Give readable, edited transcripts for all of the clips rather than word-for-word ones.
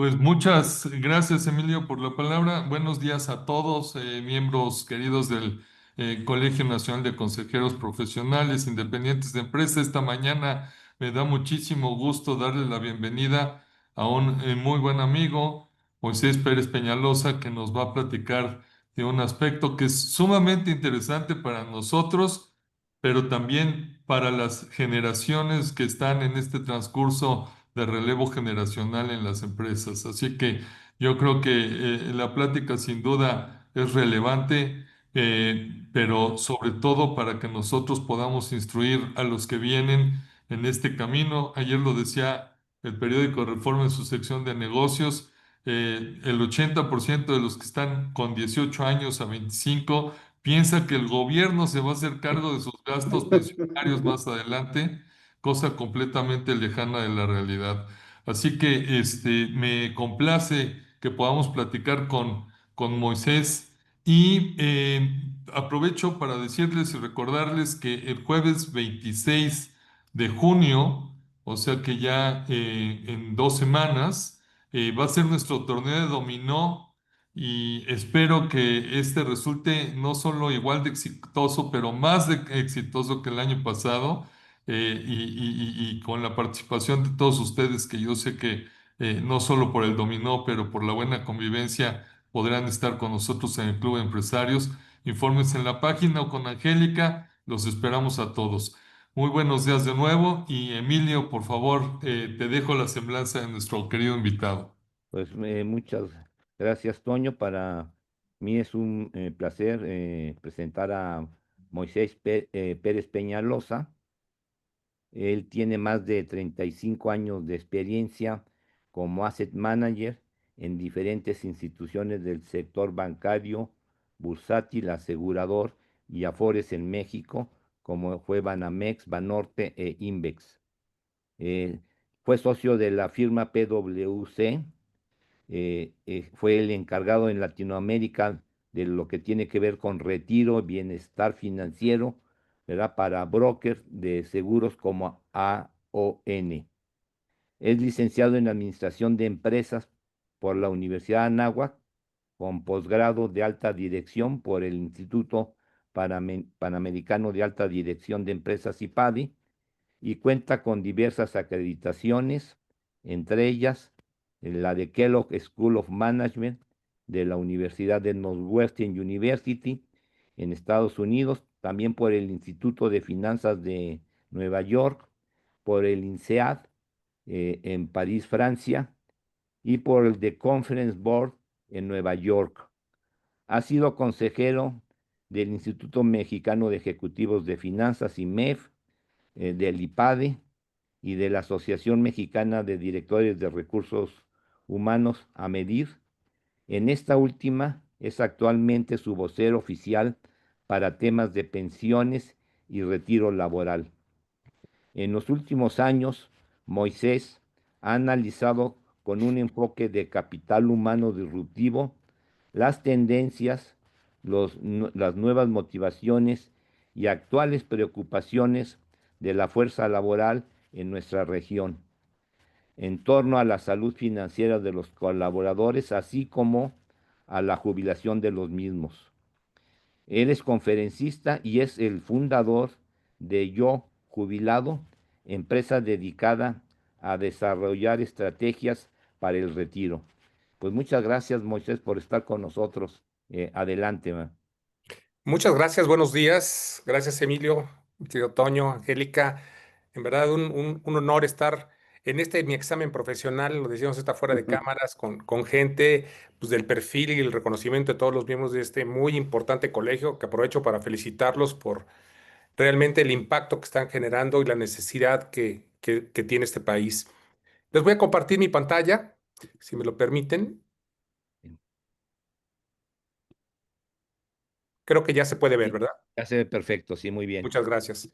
Pues muchas gracias, Emilio, por la palabra. Buenos días a todos, miembros queridos del Colegio Nacional de Consejeros Profesionales Independientes de Empresa. Esta mañana me da muchísimo gusto darle la bienvenida a un muy buen amigo, Moisés Pérez Peñalosa, que nos va a platicar de un aspecto que es sumamente interesante para nosotros, pero también para las generaciones que están en este transcurso de relevo generacional en las empresas. Así que yo creo que la plática sin duda es relevante, pero sobre todo para que nosotros podamos instruir a los que vienen en este camino. Ayer lo decía el periódico Reforma en su sección de negocios. El 80% de los que están con 18 años a 25 piensa que el gobierno se va a hacer cargo de sus gastos pensionarios más adelante, cosa completamente lejana de la realidad. Así que me complace que podamos platicar con Moisés y aprovecho para decirles y recordarles que el jueves 26 de junio, o sea que ya en 2 semanas, va a ser nuestro torneo de dominó y espero que este resulte no solo igual de exitoso, pero más de exitoso que el año pasado y con la participación de todos ustedes, que yo sé que no solo por el dominó, pero por la buena convivencia, podrán estar con nosotros en el Club de Empresarios. Infórmense en la página o con Angélica, los esperamos a todos. Muy buenos días de nuevo y Emilio, por favor, te dejo la semblanza de nuestro querido invitado. Pues muchas gracias, Toño. Para mí es un placer presentar a Pérez Peñalosa. Él tiene más de 35 años de experiencia como asset manager en diferentes instituciones del sector bancario, bursátil, asegurador y afores en México, como fue Banamex, Banorte e Invex. Eh, Fue socio de la firma PwC. Fue el encargado en Latinoamérica de lo que tiene que ver con retiro, bienestar financiero, ¿verdad? Para brokers de seguros como AON. Es licenciado en Administración de Empresas por la Universidad de Anáhuac, con posgrado de alta dirección por el Instituto Panamericano de Alta Dirección de Empresas IPADI, y cuenta con diversas acreditaciones, entre ellas la de Kellogg School of Management de la Universidad de Northwestern University en Estados Unidos, también por el Instituto de Finanzas de Nueva York, por el INSEAD en París, Francia, y por el The Conference Board en Nueva York. Ha sido consejero del Instituto Mexicano de Ejecutivos de Finanzas, IMEF, del IPADE y de la Asociación Mexicana de Directores de Recursos Humanos, AMEDIR. En esta última es actualmente su vocero oficial para temas de pensiones y retiro laboral. En los últimos años, Moisés ha analizado con un enfoque de capital humano disruptivo las tendencias, las nuevas motivaciones y actuales preocupaciones de la fuerza laboral en nuestra región, en torno a la salud financiera de los colaboradores, así como a la jubilación de los mismos. Él es conferencista y es el fundador de Yo Jubilado, empresa dedicada a desarrollar estrategias para el retiro. Pues muchas gracias, Moisés, por estar con nosotros. Adelante, ma. Muchas gracias, buenos días. Gracias, Emilio, mi querido Toño, Angélica. En verdad, un honor estar en mi examen profesional, lo decíamos, está fuera de cámaras, con gente pues, del perfil y el reconocimiento de todos los miembros de este muy importante colegio, que aprovecho para felicitarlos por realmente el impacto que están generando y la necesidad que tiene este país. Les voy a compartir mi pantalla, si me lo permiten. Creo que ya se puede ver, Sí, ¿verdad? ya se ve perfecto, sí, muy bien. Muchas gracias.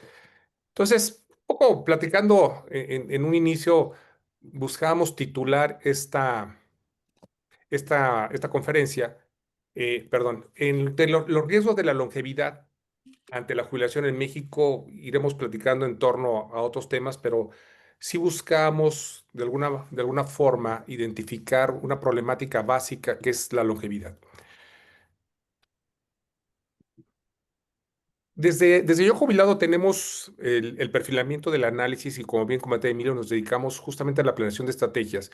Entonces, un poco platicando en un inicio, buscábamos titular esta conferencia, perdón, de los riesgos de la longevidad ante la jubilación en México. Iremos platicando en torno a otros temas, pero sí buscamos de alguna forma identificar una problemática básica que es la longevidad. Desde Yo Jubilado tenemos el perfilamiento del análisis y como bien comenté Emilio, nos dedicamos justamente a la planeación de estrategias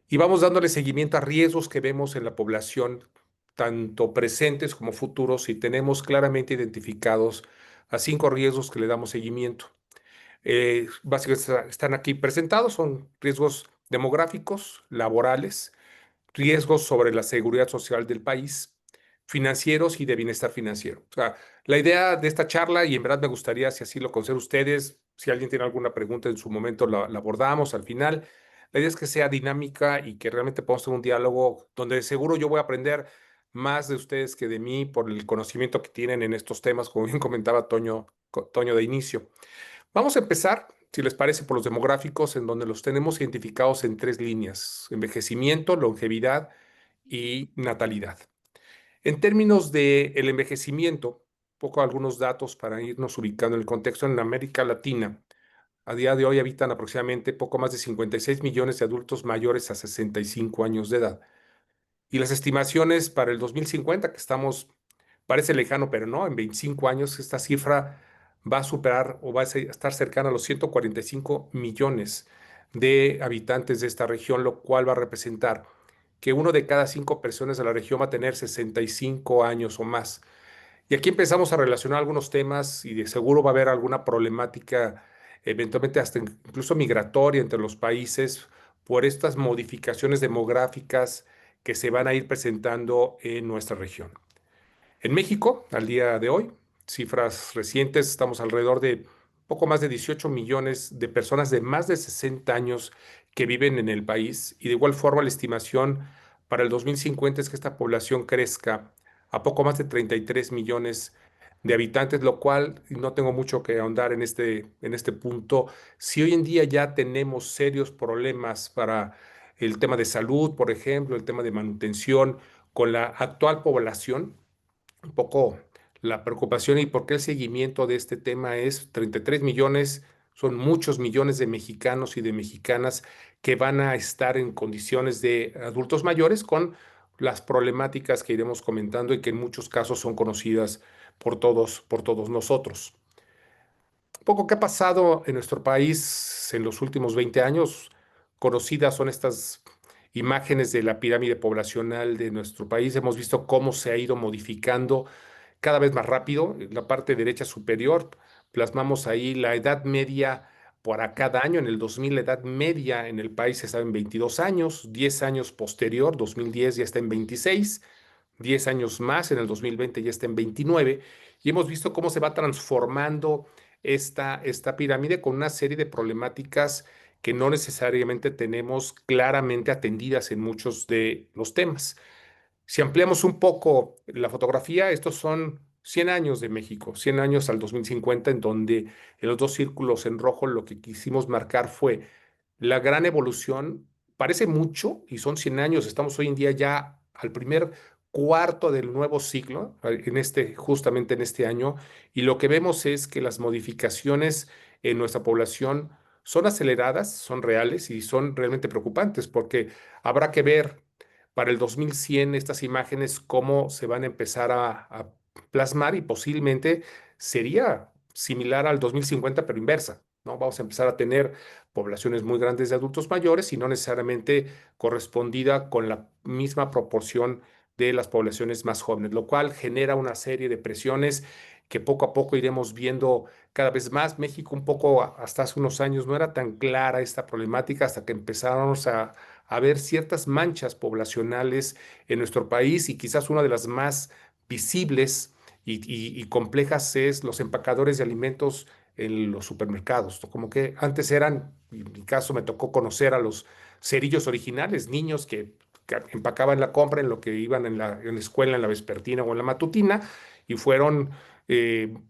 y vamos dándole seguimiento a riesgos que vemos en la población, tanto presentes como futuros, y tenemos claramente identificados a 5 riesgos que le damos seguimiento. Básicamente están aquí presentados, son riesgos demográficos, laborales, riesgos sobre la seguridad social del país, financieros y de bienestar financiero. O sea, la idea de esta charla, y en verdad me gustaría, si así lo consideran ustedes, si alguien tiene alguna pregunta en su momento, la abordamos al final. La idea es que sea dinámica y que realmente podamos tener un diálogo donde seguro yo voy a aprender más de ustedes que de mí por el conocimiento que tienen en estos temas, como bien comentaba Toño de inicio. Vamos a empezar, si les parece, por los demográficos, en donde los tenemos identificados en 3 líneas: envejecimiento, longevidad y natalidad. En términos del envejecimiento, poco algunos datos para irnos ubicando en el contexto. En América Latina, a día de hoy habitan aproximadamente poco más de 56 millones de adultos mayores a 65 años de edad. Y las estimaciones para el 2050, que estamos, parece lejano, pero no, en 25 años esta cifra va a superar o va a estar cercana a los 145 millones de habitantes de esta región, lo cual va a representar que 1 de cada 5 personas de la región va a tener 65 años o más. Y aquí empezamos a relacionar algunos temas y de seguro va a haber alguna problemática, eventualmente hasta incluso migratoria entre los países por estas modificaciones demográficas que se van a ir presentando en nuestra región. En México, al día de hoy, cifras recientes, estamos alrededor de poco más de 18 millones de personas de más de 60 años que viven en el país, y de igual forma la estimación para el 2050 es que esta población crezca a poco más de 33 millones de habitantes, lo cual no tengo mucho que ahondar en este punto. Si hoy en día ya tenemos serios problemas para el tema de salud, por ejemplo, el tema de manutención con la actual población, un poco la preocupación y por qué el seguimiento de este tema es 33 millones, son muchos millones de mexicanos y de mexicanas que van a estar en condiciones de adultos mayores con las problemáticas que iremos comentando y que en muchos casos son conocidas por todos nosotros. Un poco qué ha pasado en nuestro país en los últimos 20 años. Conocidas son estas imágenes de la pirámide poblacional de nuestro país. Hemos visto cómo se ha ido modificando cada vez más rápido. En la parte derecha superior plasmamos ahí la edad media para cada año. En el 2000 la edad media en el país estaba en 22 años, 10 años posterior, 2010 ya está en 26, 10 años más, en el 2020 ya está en 29, y hemos visto cómo se va transformando esta pirámide con una serie de problemáticas que no necesariamente tenemos claramente atendidas en muchos de los temas. Si ampliamos un poco la fotografía, estos son 100 años de México, 100 años al 2050, en donde en los 2 círculos en rojo lo que quisimos marcar fue la gran evolución. Parece mucho y son 100 años, estamos hoy en día ya al primer cuarto del nuevo siglo, justamente en este año, y lo que vemos es que las modificaciones en nuestra población son aceleradas, son reales y son realmente preocupantes, porque habrá que ver para el 2100 estas imágenes cómo se van a empezar a plasmar, y posiblemente sería similar al 2050 pero inversa, ¿no? Vamos a empezar a tener poblaciones muy grandes de adultos mayores y no necesariamente correspondida con la misma proporción de las poblaciones más jóvenes, lo cual genera una serie de presiones que poco a poco iremos viendo cada vez más. México un poco hasta hace unos años no era tan clara esta problemática hasta que empezamos a ver ciertas manchas poblacionales en nuestro país, y quizás una de las más visibles y complejas es los empacadores de alimentos en los supermercados, ¿no? Como que antes eran, en mi caso me tocó conocer a los cerillos originales, niños que empacaban la compra en lo que iban en la escuela, en la vespertina o en la matutina, y fueron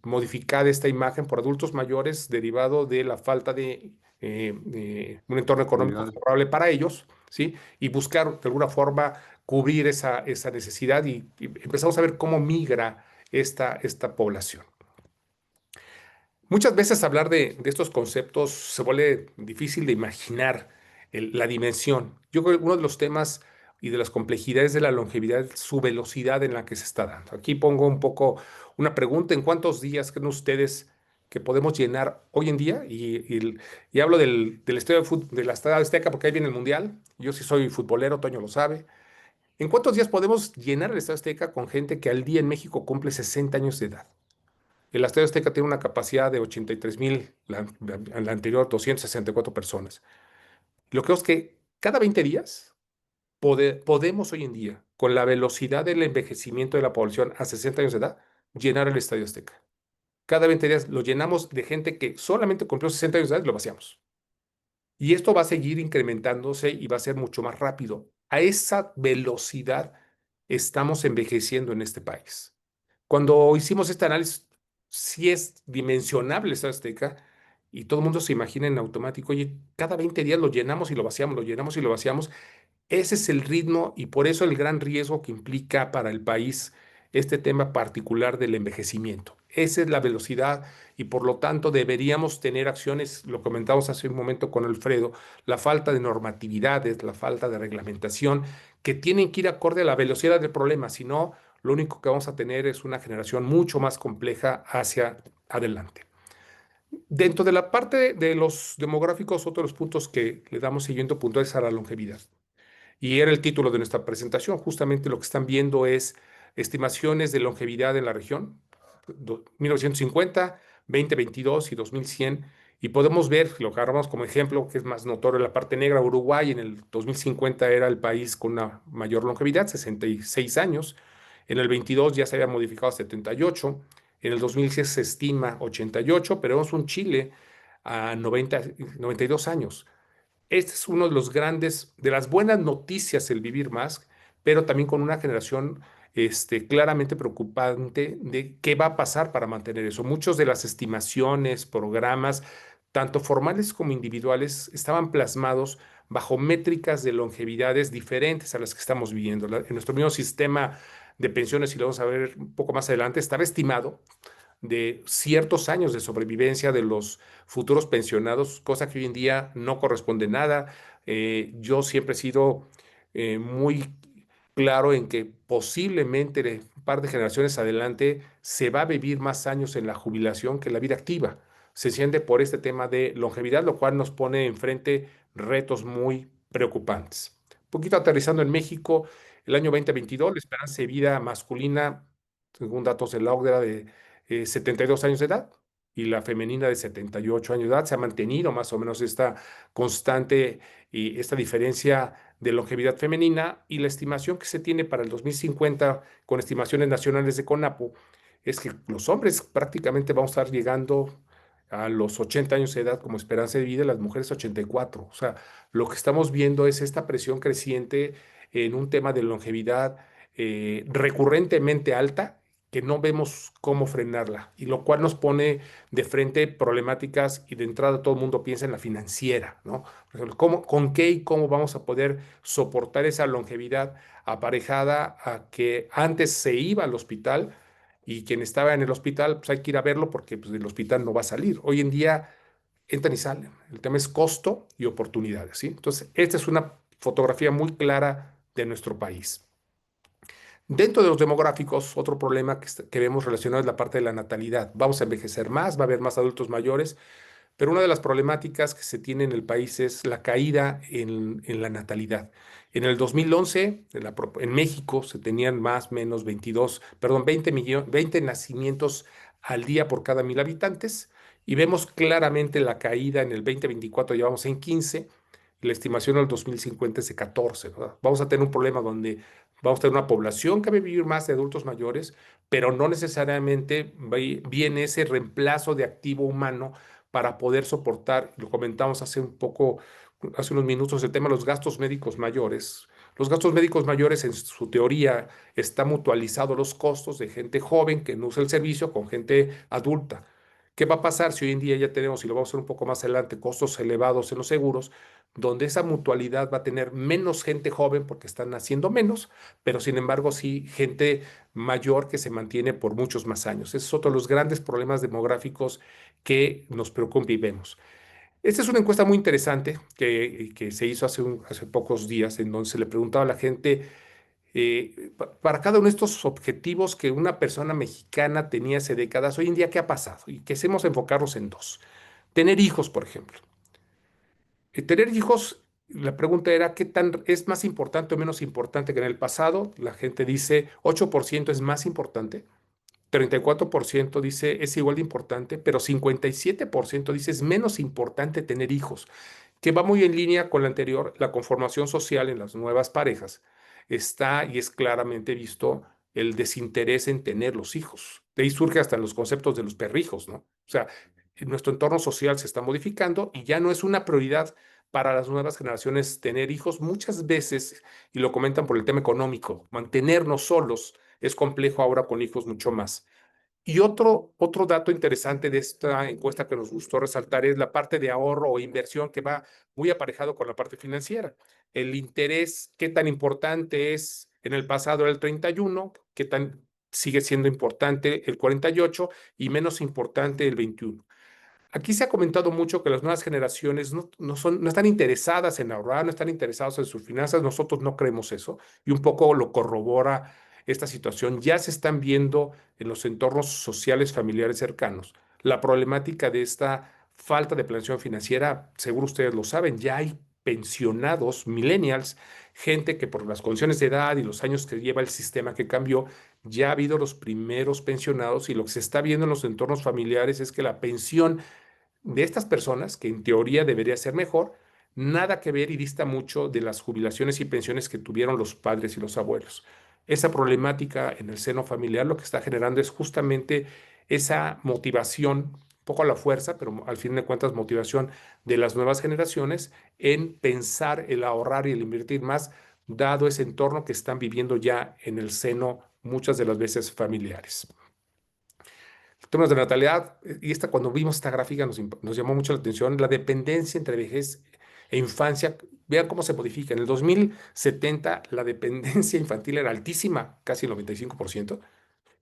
modificada esta imagen por adultos mayores derivado de la falta de un entorno económico Oportunidades. favorable para ellos, ¿sí? Y buscar de alguna forma cubrir esa necesidad, y empezamos a ver cómo migra esta población. Muchas veces hablar de estos conceptos se vuelve difícil de imaginar la dimensión. Yo creo que uno de los temas y de las complejidades de la longevidad es su velocidad en la que se está dando. Aquí pongo un poco una pregunta: ¿en cuántos días creen ustedes que podemos llenar hoy en día? Y hablo del estadio de fútbol, de la Estadio Azteca, porque ahí viene el Mundial. Yo sí soy futbolero, Toño lo sabe. ¿En cuántos días podemos llenar el Estadio Azteca con gente que al día en México cumple 60 años de edad? El Estadio Azteca tiene una capacidad de 83,000, la anterior 264 personas. Lo que es que cada 20 días podemos hoy en día, con la velocidad del envejecimiento de la población a 60 años de edad, llenar el Estadio Azteca. Cada 20 días lo llenamos de gente que solamente cumplió 60 años de edad y lo vaciamos. Y esto va a seguir incrementándose y va a ser mucho más rápido. A esa velocidad estamos envejeciendo en este país. Cuando hicimos este análisis, sí es dimensionable esta Azteca y todo el mundo se imagina en automático: oye, cada 20 días lo llenamos y lo vaciamos, lo llenamos y lo vaciamos. Ese es el ritmo y por eso el gran riesgo que implica para el país este tema particular del envejecimiento. Esa es la velocidad y por lo tanto deberíamos tener acciones, lo comentamos hace un momento con Alfredo, la falta de normatividades, la falta de reglamentación, que tienen que ir acorde a la velocidad del problema. Si no, lo único que vamos a tener es una generación mucho más compleja hacia adelante. Dentro de la parte de los demográficos, otro de los puntos que le damos seguimiento puntual es a la longevidad. Y era el título de nuestra presentación. Justamente lo que están viendo es estimaciones de longevidad en la región, 1950, 2022 y 2100. Y podemos ver, lo que agarramos como ejemplo, que es más notorio en la parte negra: Uruguay en el 2050 era el país con una mayor longevidad, 66 años. En el 22 ya se había modificado a 78. En el 2006 se estima 88, pero vemos un Chile a 92 años. Este es uno de los grandes, de las buenas noticias, el vivir más, pero también con una generación claramente preocupante de qué va a pasar para mantener eso. Muchas de las estimaciones, programas, tanto formales como individuales, estaban plasmados bajo métricas de longevidades diferentes a las que estamos viviendo. En nuestro mismo sistema de pensiones, y lo vamos a ver un poco más adelante, estaba estimado de ciertos años de sobrevivencia de los futuros pensionados, cosa que hoy en día no corresponde nada. Yo siempre he sido muy claro en que posiblemente de un par de generaciones adelante se va a vivir más años en la jubilación que en la vida activa. Se siente por este tema de longevidad, lo cual nos pone enfrente retos muy preocupantes. Un poquito aterrizando en México, el año 2022, la esperanza de vida masculina, según datos de la OCDE, era de 72 años de edad, y la femenina de 78 años de edad. Se ha mantenido más o menos esta constante y esta diferencia de longevidad femenina, y la estimación que se tiene para el 2050 con estimaciones nacionales de CONAPO es que los hombres prácticamente vamos a estar llegando a los 80 años de edad como esperanza de vida, las mujeres 84. O sea, lo que estamos viendo es esta presión creciente en un tema de longevidad recurrentemente alta, que no vemos cómo frenarla, y lo cual nos pone de frente problemáticas, y de entrada todo el mundo piensa en la financiera, ¿no? Por ejemplo, con qué y cómo vamos a poder soportar esa longevidad aparejada a que antes se iba al hospital y quien estaba en el hospital, pues hay que ir a verlo porque pues, del hospital no va a salir. Hoy en día entran y salen. El tema es costo y oportunidades, ¿sí? Entonces, esta es una fotografía muy clara de nuestro país. Dentro de los demográficos, otro problema que vemos relacionado es la parte de la natalidad. Vamos a envejecer más, va a haber más adultos mayores, pero una de las problemáticas que se tiene en el país es la caída en la natalidad. En el 2011, en México, se tenían más o menos 20 nacimientos al día por cada 1,000 habitantes, y vemos claramente la caída. En el 2024 llevamos en 15, y la estimación al 2050 es de 14, ¿verdad? Vamos a tener un problema donde vamos a tener una población que va a vivir más de adultos mayores, pero no necesariamente viene ese reemplazo de activo humano para poder soportar. Lo comentamos hace un poco, hace unos minutos, el tema de los gastos médicos mayores. Los gastos médicos mayores, en su teoría, está mutualizado los costos de gente joven que no usa el servicio con gente adulta. ¿Qué va a pasar si hoy en día ya tenemos, y lo vamos a hacer un poco más adelante, costos elevados en los seguros, donde esa mutualidad va a tener menos gente joven porque están naciendo menos, pero sin embargo sí gente mayor que se mantiene por muchos más años? Ese es otro de los grandes problemas demográficos que nos preocupa y vemos. Esta es una encuesta muy interesante que se hizo hace pocos días, en donde se le preguntaba a la gente para cada uno de estos objetivos que una persona mexicana tenía hace décadas, hoy en día, ¿qué ha pasado? Y quisimos enfocarnos en dos. Tener hijos, por ejemplo. Tener hijos, la pregunta era, ¿qué tan es más importante o menos importante que en el pasado? La gente dice 8% es más importante, 34% dice es igual de importante, pero 57% dice es menos importante tener hijos, que va muy en línea con la anterior. La conformación social en las nuevas parejas está y es claramente visto el desinterés en tener los hijos. De ahí surge hasta los conceptos de los perrijos, ¿no? O sea, nuestro entorno social se está modificando y ya no es una prioridad para las nuevas generaciones tener hijos muchas veces, y lo comentan por el tema económico, mantenernos solos es complejo ahora con hijos mucho más. Y otro dato interesante de esta encuesta que nos gustó resaltar es la parte de ahorro o inversión, que va muy aparejado con la parte financiera. El interés, qué tan importante es en el pasado era el 31, qué tan sigue siendo importante el 48 y menos importante el 21. Aquí se ha comentado mucho que las nuevas generaciones no están interesadas en ahorrar, no están interesados en sus finanzas. Nosotros no creemos eso y un poco lo corrobora esta situación. Ya se están viendo en los entornos sociales familiares cercanos la problemática de esta falta de planeación financiera. Seguro ustedes lo saben, ya hay pensionados, millennials, gente que por las condiciones de edad y los años que lleva el sistema que cambió, ya ha habido los primeros pensionados, y lo que se está viendo en los entornos familiares es que la pensión de estas personas, que en teoría debería ser mejor, nada que ver y dista mucho de las jubilaciones y pensiones que tuvieron los padres y los abuelos. Esa problemática en el seno familiar lo que está generando es justamente esa motivación, un poco a la fuerza, pero al fin de cuentas motivación de las nuevas generaciones en pensar el ahorrar y el invertir más, dado ese entorno que están viviendo ya en el seno muchas de las veces familiares. Temas de natalidad, y esta, cuando vimos esta gráfica nos llamó mucho la atención, la dependencia entre vejez e infancia. Vean cómo se modifica. En el 2070 la dependencia infantil era altísima, casi el 95%,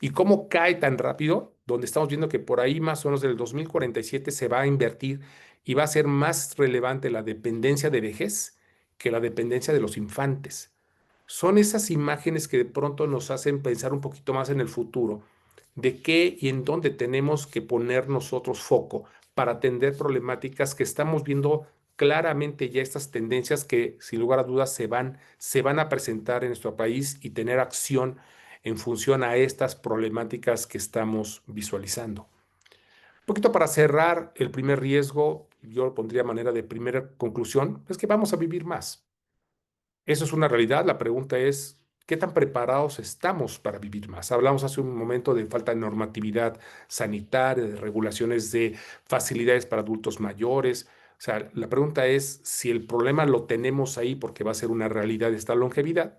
y cómo cae tan rápido, donde estamos viendo que por ahí más o menos del 2047 se va a invertir y va a ser más relevante la dependencia de vejez que la dependencia de los infantes. Son esas imágenes que de pronto nos hacen pensar un poquito más en el futuro, de qué y en dónde tenemos que poner nosotros foco para atender problemáticas que estamos viendo claramente ya, estas tendencias que sin lugar a dudas se van a presentar en nuestro país, y tener acción en función a estas problemáticas que estamos visualizando. Un poquito para cerrar el primer riesgo, yo lo pondría a manera de primera conclusión, es que vamos a vivir más. Eso es una realidad. La pregunta es, ¿qué tan preparados estamos para vivir más? Hablamos hace un momento de falta de normatividad sanitaria, de regulaciones de facilidades para adultos mayores. O sea, la pregunta es si el problema lo tenemos ahí porque va a ser una realidad esta longevidad.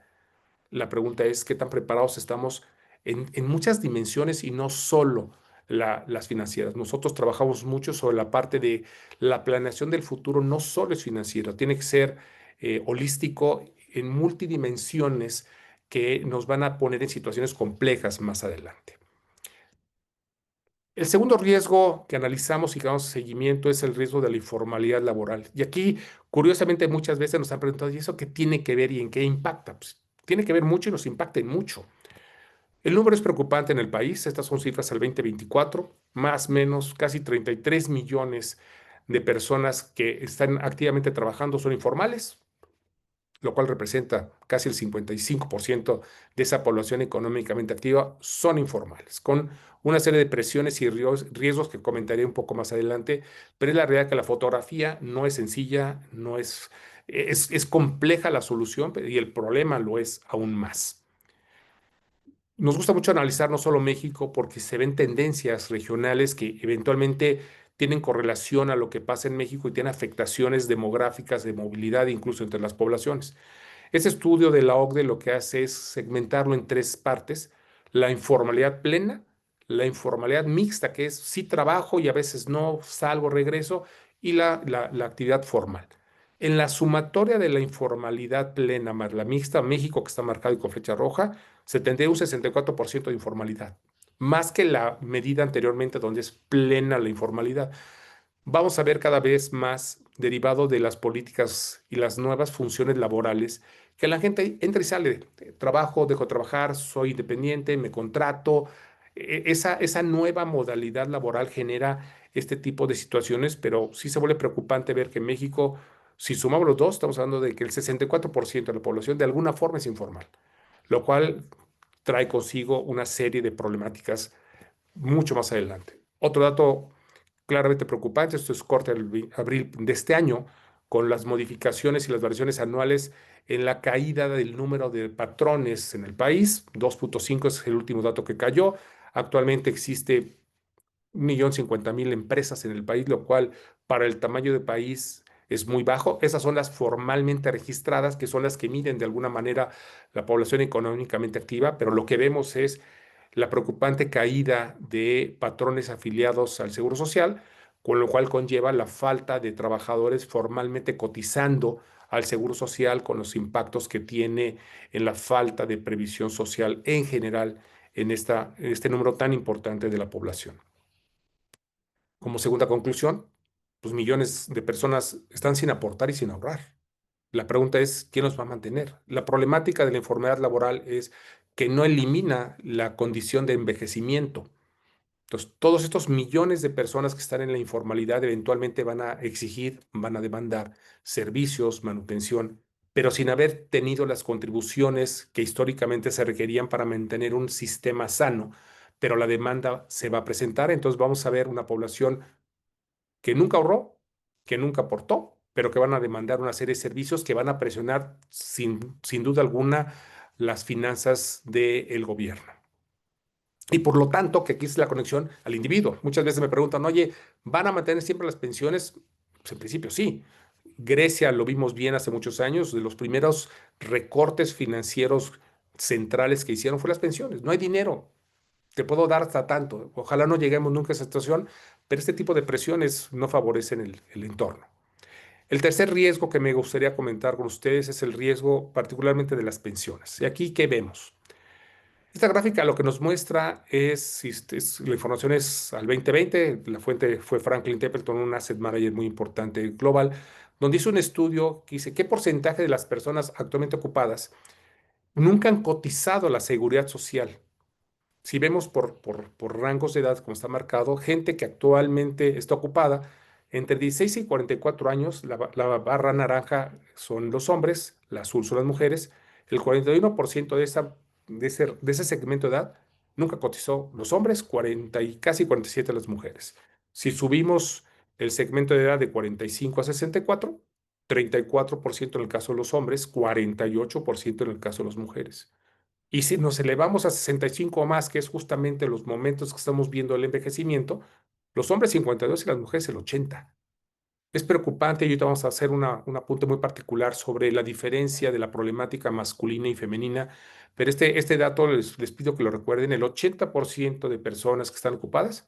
La pregunta es qué tan preparados estamos en muchas dimensiones y no solo las financieras. Nosotros trabajamos mucho sobre la parte de la planeación del futuro, no solo es financiero, tiene que ser holístico en multidimensiones que nos van a poner en situaciones complejas más adelante. El segundo riesgo que analizamos y que damos seguimiento es el riesgo de la informalidad laboral. Y aquí, curiosamente, muchas veces nos han preguntado, ¿y eso qué tiene que ver y en qué impacta? Pues tiene que ver mucho y nos impacta en mucho. El número es preocupante en el país. Estas son cifras del 2024, más o menos casi 33 millones de personas que están activamente trabajando son informales, lo cual representa casi el 55% de esa población económicamente activa son informales, con una serie de presiones y riesgos que comentaré un poco más adelante, pero es la realidad que la fotografía no es sencilla, es compleja la solución, y el problema lo es aún más. Nos gusta mucho analizar no solo México porque se ven tendencias regionales que eventualmente tienen correlación a lo que pasa en México y tienen afectaciones demográficas, de movilidad, incluso entre las poblaciones. Este estudio de la OCDE lo que hace es segmentarlo en tres partes: la informalidad plena, la informalidad mixta, que es sí trabajo y a veces no, salgo, regreso, y la actividad formal. En la sumatoria de la informalidad plena más la mixta, México, que está marcado y con flecha roja, 71-64% de informalidad, más que la medida anteriormente donde es plena la informalidad. Vamos a ver cada vez más derivado de las políticas y las nuevas funciones laborales, que la gente entra y sale, trabajo, dejo de trabajar, soy independiente, me contrato. Esa nueva modalidad laboral genera este tipo de situaciones, pero sí se vuelve preocupante ver que en México, si sumamos los dos, estamos hablando de que el 64% de la población de alguna forma es informal, lo cual trae consigo una serie de problemáticas mucho más adelante. Otro dato claramente preocupante, esto es corte del abril de este año, con las modificaciones y las variaciones anuales en la caída del número de patrones en el país. 2.5 es el último dato que cayó. Actualmente existe 1.050.000 empresas en el país, lo cual para el tamaño del país es muy bajo. Esas son las formalmente registradas, que son las que miden de alguna manera la población económicamente activa, pero lo que vemos es la preocupante caída de patrones afiliados al Seguro Social, con lo cual conlleva la falta de trabajadores formalmente cotizando al Seguro Social, con los impactos que tiene en la falta de previsión social en general en este número tan importante de la población. Como segunda conclusión, pues millones de personas están sin aportar y sin ahorrar. La pregunta es, ¿quién los va a mantener? La problemática de la enfermedad laboral es que no elimina la condición de envejecimiento. Entonces, todos estos millones de personas que están en la informalidad eventualmente van a exigir, van a demandar servicios, manutención, pero sin haber tenido las contribuciones que históricamente se requerían para mantener un sistema sano. Pero la demanda se va a presentar, entonces vamos a ver una población que nunca ahorró, que nunca aportó, pero que van a demandar una serie de servicios que van a presionar sin duda alguna las finanzas del gobierno. Y por lo tanto, que aquí es la conexión al individuo. Muchas veces me preguntan, oye, ¿van a mantener siempre las pensiones? Pues en principio sí. Grecia lo vimos bien hace muchos años, de los primeros recortes financieros centrales que hicieron fue las pensiones. No hay dinero, te puedo dar hasta tanto. Ojalá no lleguemos nunca a esa situación, pero este tipo de presiones no favorecen el entorno. El tercer riesgo que me gustaría comentar con ustedes es el riesgo particularmente de las pensiones. ¿Y aquí qué vemos? Esta gráfica lo que nos muestra la información es al 2020, la fuente fue Franklin Templeton, un asset manager muy importante global, donde hizo un estudio que dice qué porcentaje de las personas actualmente ocupadas nunca han cotizado a la seguridad social. Si vemos por rangos de edad, como está marcado, gente que actualmente está ocupada entre 16 y 44 años, la barra naranja son los hombres, la azul son las mujeres, el 41% de ese segmento de edad nunca cotizó los hombres, 40 y casi 47 las mujeres. Si subimos el segmento de edad de 45 a 64, 34% en el caso de los hombres, 48% en el caso de las mujeres. Y si nos elevamos a 65 o más, que es justamente los momentos que estamos viendo el envejecimiento, los hombres 52 y las mujeres el 80. Es preocupante y ahorita vamos a hacer un apunte muy particular sobre la diferencia de la problemática masculina y femenina, pero este dato les pido que lo recuerden, el 80% de personas que están ocupadas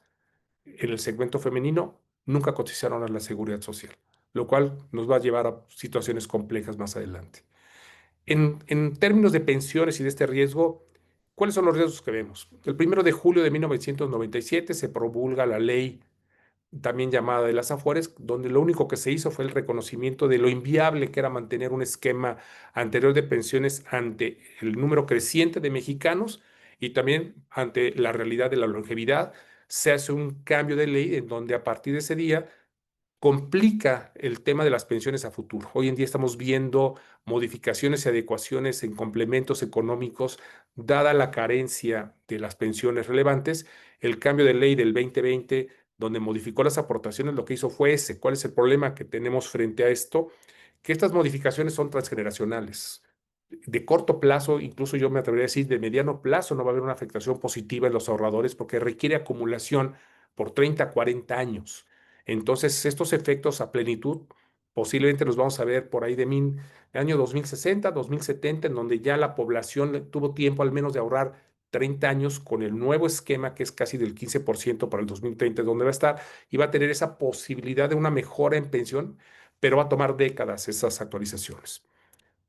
en el segmento femenino nunca cotizaron a la seguridad social, lo cual nos va a llevar a situaciones complejas más adelante. En términos de pensiones y de este riesgo, ¿cuáles son los riesgos que vemos? El 1 de julio de 1997 se promulga la ley también llamada de las Afores, donde lo único que se hizo fue el reconocimiento de lo inviable que era mantener un esquema anterior de pensiones ante el número creciente de mexicanos y también ante la realidad de la longevidad. Se hace un cambio de ley en donde a partir de ese día complica el tema de las pensiones a futuro. Hoy en día estamos viendo modificaciones y adecuaciones en complementos económicos, dada la carencia de las pensiones relevantes. El cambio de ley del 2020, donde modificó las aportaciones, lo que hizo fue ese. ¿Cuál es el problema que tenemos frente a esto? Que estas modificaciones son transgeneracionales. De corto plazo, incluso yo me atrevería a decir de mediano plazo, no va a haber una afectación positiva en los ahorradores porque requiere acumulación por 30, 40 años. Entonces, estos efectos a plenitud posiblemente los vamos a ver por ahí de año 2060, 2070, en donde ya la población tuvo tiempo al menos de ahorrar 30 años con el nuevo esquema que es casi del 15% para el 2030, donde va a estar y va a tener esa posibilidad de una mejora en pensión, pero va a tomar décadas esas actualizaciones.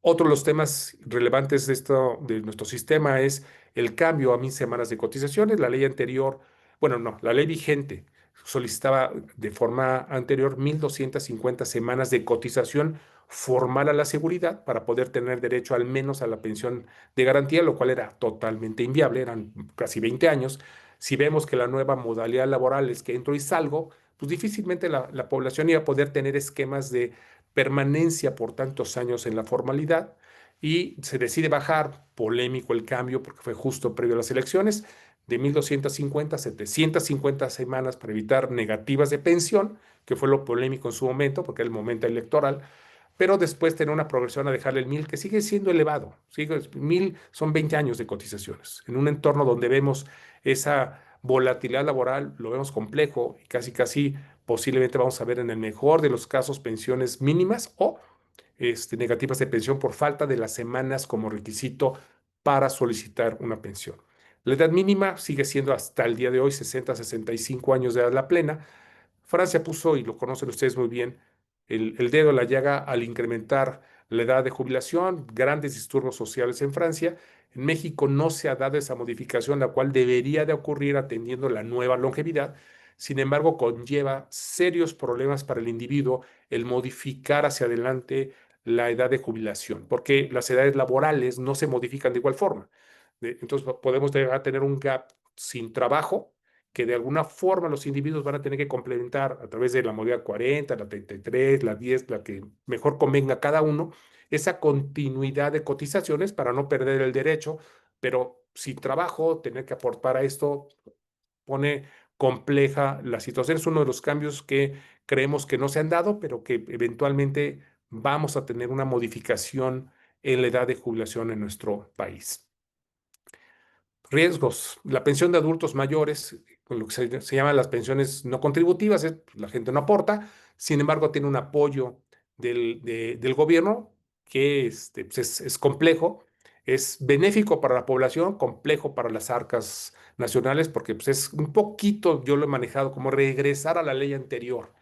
Otro de los temas relevantes de nuestro sistema es el cambio a 1.000 semanas de cotizaciones. La ley anterior, bueno, no, la ley vigente solicitaba de forma anterior 1.250 semanas de cotización formal a la seguridad para poder tener derecho al menos a la pensión de garantía, lo cual era totalmente inviable, eran casi 20 años. Si vemos que la nueva modalidad laboral es que entro y salgo, pues difícilmente la población iba a poder tener esquemas de permanencia por tantos años en la formalidad y se decide bajar, polémico el cambio porque fue justo previo a las elecciones, de 1.250 a 750 semanas para evitar negativas de pensión, que fue lo polémico en su momento porque era el momento electoral, pero después tener una progresión a dejarle el 1.000, que sigue siendo elevado. 1.000 son 20 años de cotizaciones. En un entorno donde vemos esa volatilidad laboral, lo vemos complejo y casi posiblemente vamos a ver en el mejor de los casos pensiones mínimas o negativas de pensión por falta de las semanas como requisito para solicitar una pensión. La edad mínima sigue siendo hasta el día de hoy 60 a 65 años de edad la plena. Francia puso, y lo conocen ustedes muy bien, el dedo en la llaga al incrementar la edad de jubilación, grandes disturbios sociales en Francia. En México no se ha dado esa modificación, la cual debería de ocurrir atendiendo la nueva longevidad. Sin embargo, conlleva serios problemas para el individuo el modificar hacia adelante la edad de jubilación, porque las edades laborales no se modifican de igual forma. Entonces, podemos llegar a tener un gap sin trabajo que de alguna forma los individuos van a tener que complementar a través de la modalidad 40, la 33, la 10, la que mejor convenga a cada uno, esa continuidad de cotizaciones para no perder el derecho, pero sin trabajo, tener que aportar a esto pone compleja la situación. Es uno de los cambios que creemos que no se han dado, pero que eventualmente vamos a tener una modificación en la edad de jubilación en nuestro país. Riesgos. La pensión de adultos mayores, con lo que se llaman las pensiones no contributivas, la gente no aporta, sin embargo tiene un apoyo del gobierno que pues es complejo, es benéfico para la población, complejo para las arcas nacionales, porque pues es un poquito, yo lo he manejado como regresar a la ley anterior.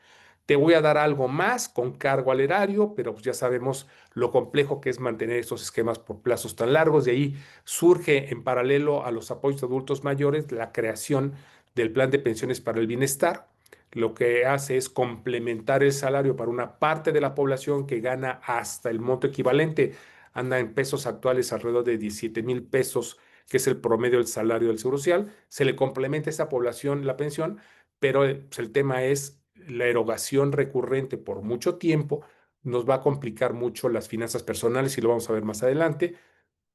Te voy a dar algo más con cargo al erario, pero pues ya sabemos lo complejo que es mantener estos esquemas por plazos tan largos. De ahí surge en paralelo a los apoyos a adultos mayores la creación del plan de pensiones para el bienestar. Lo que hace es complementar el salario para una parte de la población que gana hasta el monto equivalente. Anda en pesos actuales alrededor de 17,000 pesos, que es el promedio del salario del Seguro Social. Se le complementa a esa población la pensión, pero pues, el tema es la erogación recurrente por mucho tiempo nos va a complicar mucho las finanzas personales y lo vamos a ver más adelante.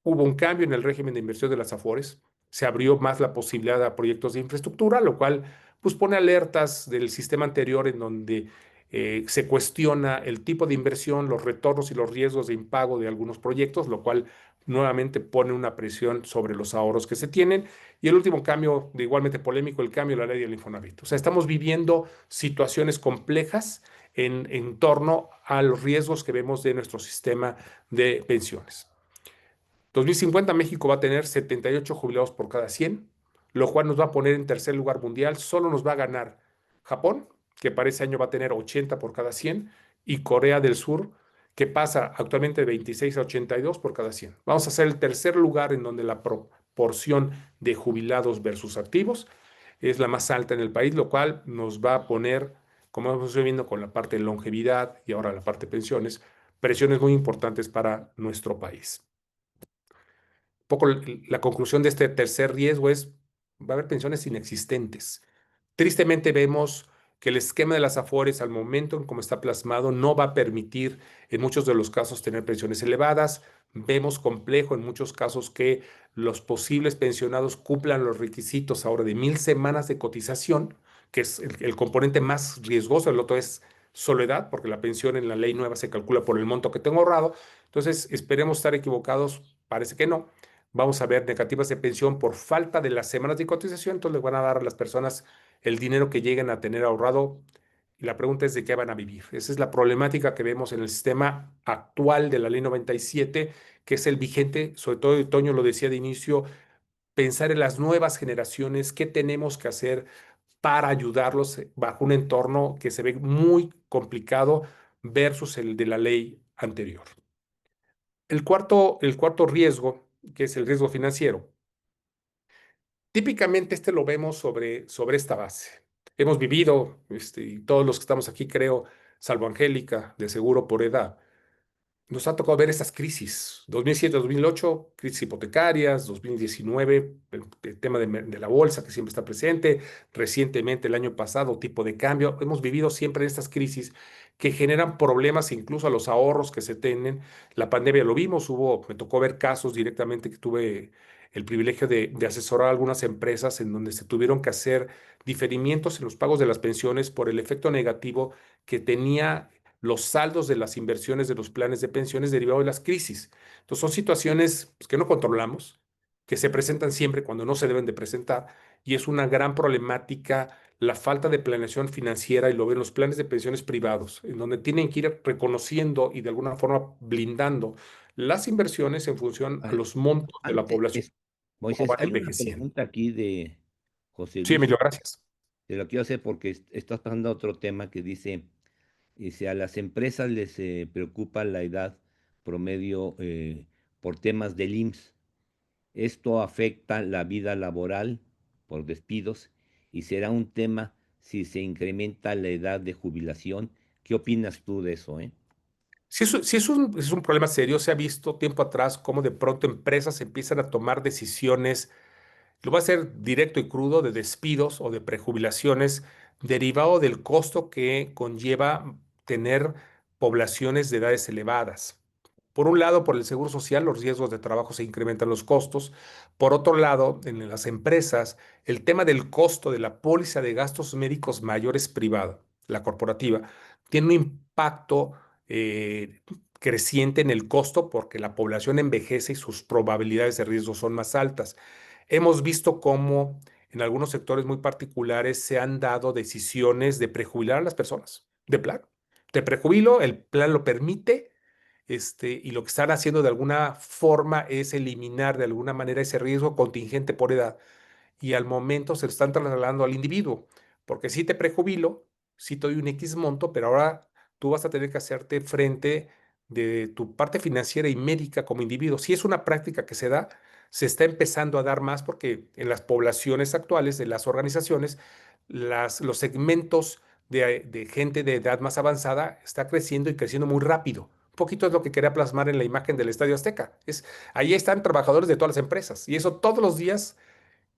Hubo un cambio en el régimen de inversión de las AFORES, se abrió más la posibilidad a proyectos de infraestructura, lo cual pues pone alertas del sistema anterior en donde se cuestiona el tipo de inversión, los retornos y los riesgos de impago de algunos proyectos, lo cual nuevamente pone una presión sobre los ahorros que se tienen. Y el último cambio, de igualmente polémico, el cambio de la ley del Infonavit. O sea, estamos viviendo situaciones complejas en torno a los riesgos que vemos de nuestro sistema de pensiones. 2050 México va a tener 78 jubilados por cada 100, lo cual nos va a poner en tercer lugar mundial. Solo nos va a ganar Japón, que para ese año va a tener 80 por cada 100, y Corea del Sur, que pasa actualmente de 26 a 82 por cada 100. Vamos a ser el tercer lugar en donde la proporción de jubilados versus activos es la más alta en el país, lo cual nos va a poner, como hemos viendo con la parte de longevidad y ahora la parte de pensiones, presiones muy importantes para nuestro país. Poco la conclusión de este tercer riesgo es, va a haber pensiones inexistentes. Tristemente vemos que el esquema de las AFORES al momento en cómo está plasmado no va a permitir en muchos de los casos tener pensiones elevadas. Vemos complejo en muchos casos que los posibles pensionados cumplan los requisitos ahora de 1.000 semanas de cotización, que es el componente más riesgoso. El otro es soledad, porque la pensión en la ley nueva se calcula por el monto que tengo ahorrado. Entonces, esperemos estar equivocados, parece que no. Vamos a ver negativas de pensión por falta de las semanas de cotización, entonces le van a dar a las personas el dinero que lleguen a tener ahorrado. Y la pregunta es de qué van a vivir. Esa es la problemática que vemos en el sistema actual de la ley 97, que es el vigente, sobre todo Toño lo decía de inicio, pensar en las nuevas generaciones, qué tenemos que hacer para ayudarlos bajo un entorno que se ve muy complicado versus el de la ley anterior. El cuarto riesgo, que es el riesgo financiero, típicamente este lo vemos sobre esta base. Hemos vivido, y todos los que estamos aquí, creo, salvo Angélica, de seguro por edad, nos ha tocado ver estas crisis. 2007, 2008, crisis hipotecarias, 2019, el tema de la bolsa que siempre está presente, recientemente el año pasado, tipo de cambio. Hemos vivido siempre estas crisis que generan problemas incluso a los ahorros que se tienen. La pandemia lo vimos, me tocó ver casos directamente que tuve el privilegio de asesorar a algunas empresas en donde se tuvieron que hacer diferimientos en los pagos de las pensiones por el efecto negativo que tenía los saldos de las inversiones de los planes de pensiones derivados de las crisis. Entonces son situaciones pues, que no controlamos, que se presentan siempre cuando no se deben de presentar y es una gran problemática la falta de planeación financiera y lo ven los planes de pensiones privados, en donde tienen que ir reconociendo y de alguna forma blindando las inversiones en función a Ah, los montos de la Antes, población, cómo Moisés, van hay una envejeciendo. pregunta aquí de José Sí, Luis. Emilio, gracias. Te lo quiero hacer porque estás pasando a otro tema que dice, a las empresas les preocupa la edad promedio por temas del IMSS. Esto afecta la vida laboral por despidos y será un tema si se incrementa la edad de jubilación. ¿Qué opinas tú de eso, eh? Sí es un problema serio. Se ha visto tiempo atrás cómo de pronto empresas empiezan a tomar decisiones, lo va a hacer directo y crudo, de despidos o de prejubilaciones derivado del costo que conlleva tener poblaciones de edades elevadas. Por un lado, por el seguro social, los riesgos de trabajo se incrementan los costos. Por otro lado, en las empresas, el tema del costo de la póliza de gastos médicos mayores privada, la corporativa, tiene un impacto eh, creciente en el costo porque la población envejece y sus probabilidades de riesgo son más altas. Hemos visto cómo en algunos sectores muy particulares se han dado decisiones de prejubilar a las personas, de plan. Te prejubilo, el plan lo permite, y lo que están haciendo de alguna forma es eliminar de alguna manera ese riesgo contingente por edad y al momento se lo están trasladando al individuo, porque si te prejubilo, si te doy un X monto, pero ahora tú vas a tener que hacerte frente de tu parte financiera y médica como individuo. Si es una práctica que se da, se está empezando a dar más porque en las poblaciones actuales de las organizaciones, los segmentos de gente de edad más avanzada está creciendo y creciendo muy rápido. Un poquito es lo que quería plasmar en la imagen del Estadio Azteca. Ahí están trabajadores de todas las empresas y eso todos los días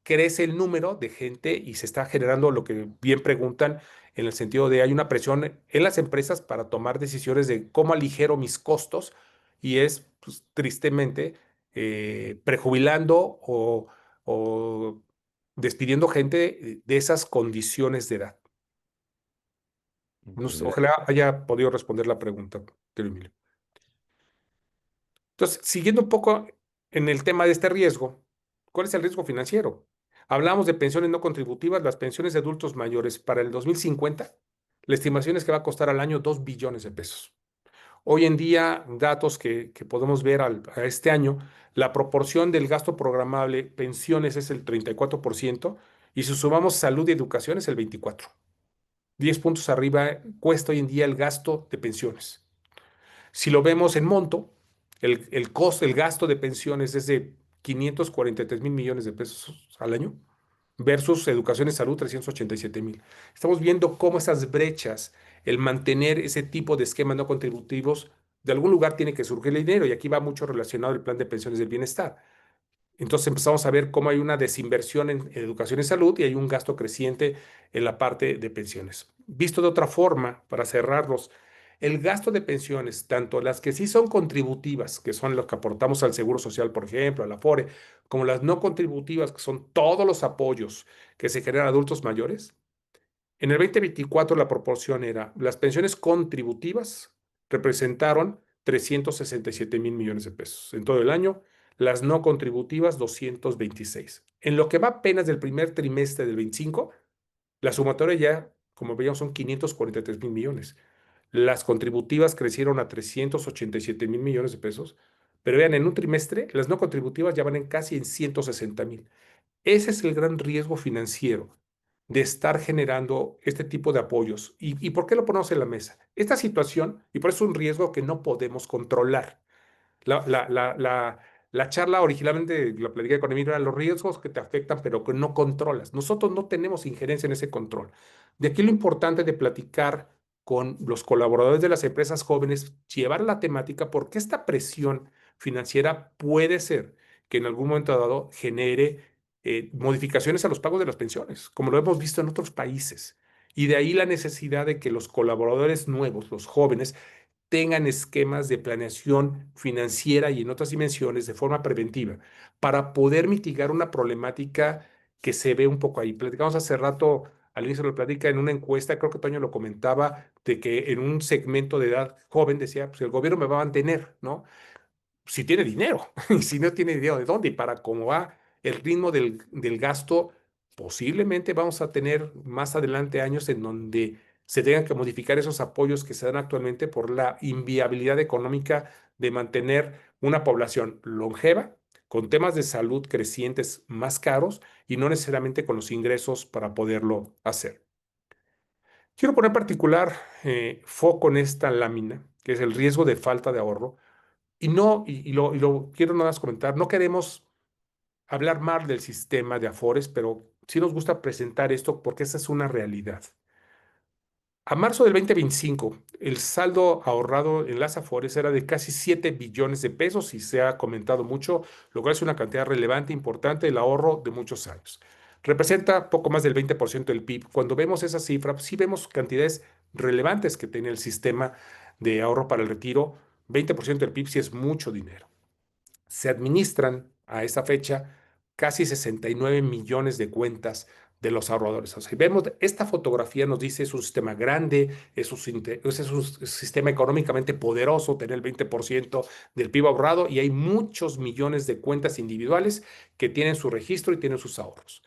crece el número de gente y se está generando lo que bien preguntan en el sentido de hay una presión en las empresas para tomar decisiones de cómo aligero mis costos y es pues, tristemente prejubilando o despidiendo gente de esas condiciones de edad. Ok, Ojalá haya podido responder la pregunta, querido Emilio. Entonces, siguiendo un poco en el tema de este riesgo, ¿cuál es el riesgo financiero? Hablamos de pensiones no contributivas, las pensiones de adultos mayores para el 2050. La estimación es que va a costar al año 2 billones de pesos. Hoy en día, datos que podemos ver a este año, la proporción del gasto programable pensiones es el 34% y si sumamos salud y educación es el 24%. 10 puntos arriba cuesta hoy en día el gasto de pensiones. Si lo vemos en monto, el costo, el gasto de pensiones es de 543 mil millones de pesos al año versus educación y salud 387 mil. Estamos viendo cómo esas brechas, el mantener ese tipo de esquemas no contributivos, de algún lugar tiene que surgir el dinero y aquí va mucho relacionado el plan de pensiones del bienestar. Entonces empezamos a ver cómo hay una desinversión en educación y salud y hay un gasto creciente en la parte de pensiones. Visto de otra forma, para cerrarlos, el gasto de pensiones, tanto las que sí son contributivas, que son las que aportamos al Seguro Social, por ejemplo, a la FORE, como las no contributivas, que son todos los apoyos que se generan a adultos mayores, en el 2024 la proporción era, las pensiones contributivas representaron 367 mil millones de pesos en todo el año, las no contributivas 226. En lo que va apenas del primer trimestre del 25, la sumatoria ya, como veíamos, son 543 mil millones. Las contributivas crecieron a 387 mil millones de pesos, pero vean, en un trimestre las no contributivas ya van en casi en 160 mil. Ese es el gran riesgo financiero de estar generando este tipo de apoyos. ¿Y por qué lo ponemos en la mesa? Esta situación, y por eso es un riesgo que no podemos controlar. La, la, la, la, la charla originalmente, la platiqué con Emilio, eran los riesgos que te afectan, pero que no controlas. Nosotros no tenemos injerencia en ese control. De aquí lo importante de platicar con los colaboradores de las empresas jóvenes, llevar la temática, porque esta presión financiera puede ser que en algún momento dado genere modificaciones a los pagos de las pensiones, como lo hemos visto en otros países. Y de ahí la necesidad de que los colaboradores nuevos, los jóvenes, tengan esquemas de planeación financiera y en otras dimensiones de forma preventiva para poder mitigar una problemática que se ve un poco ahí. Platicamos hace rato, al inicio de la plática, en una encuesta, creo que Toño lo comentaba, de que en un segmento de edad joven decía, pues el gobierno me va a mantener, ¿no? Si tiene dinero, y si no tiene dinero, ¿de dónde? Y para cómo va el ritmo del gasto, posiblemente vamos a tener más adelante años en donde se tengan que modificar esos apoyos que se dan actualmente por la inviabilidad económica de mantener una población longeva, con temas de salud crecientes más caros y no necesariamente con los ingresos para poderlo hacer. Quiero poner particular foco en esta lámina, que es el riesgo de falta de ahorro, y no, y lo quiero nada más comentar, no queremos hablar mal del sistema de Afores, pero sí nos gusta presentar esto porque esa es una realidad. A marzo del 2025, el saldo ahorrado en las Afores era de casi 7 billones de pesos y se ha comentado mucho, lo cual es una cantidad relevante, importante, el ahorro de muchos años. Representa poco más del 20% del PIB. Cuando vemos esa cifra, sí vemos cantidades relevantes que tiene el sistema de ahorro para el retiro. 20% del PIB sí es mucho dinero. Se administran a esa fecha casi 69 millones de cuentas de los ahorradores. O sea, vemos esta fotografía, nos dice es un sistema grande, es un sistema económicamente poderoso, tener el 20% del PIB ahorrado y hay muchos millones de cuentas individuales que tienen su registro y tienen sus ahorros.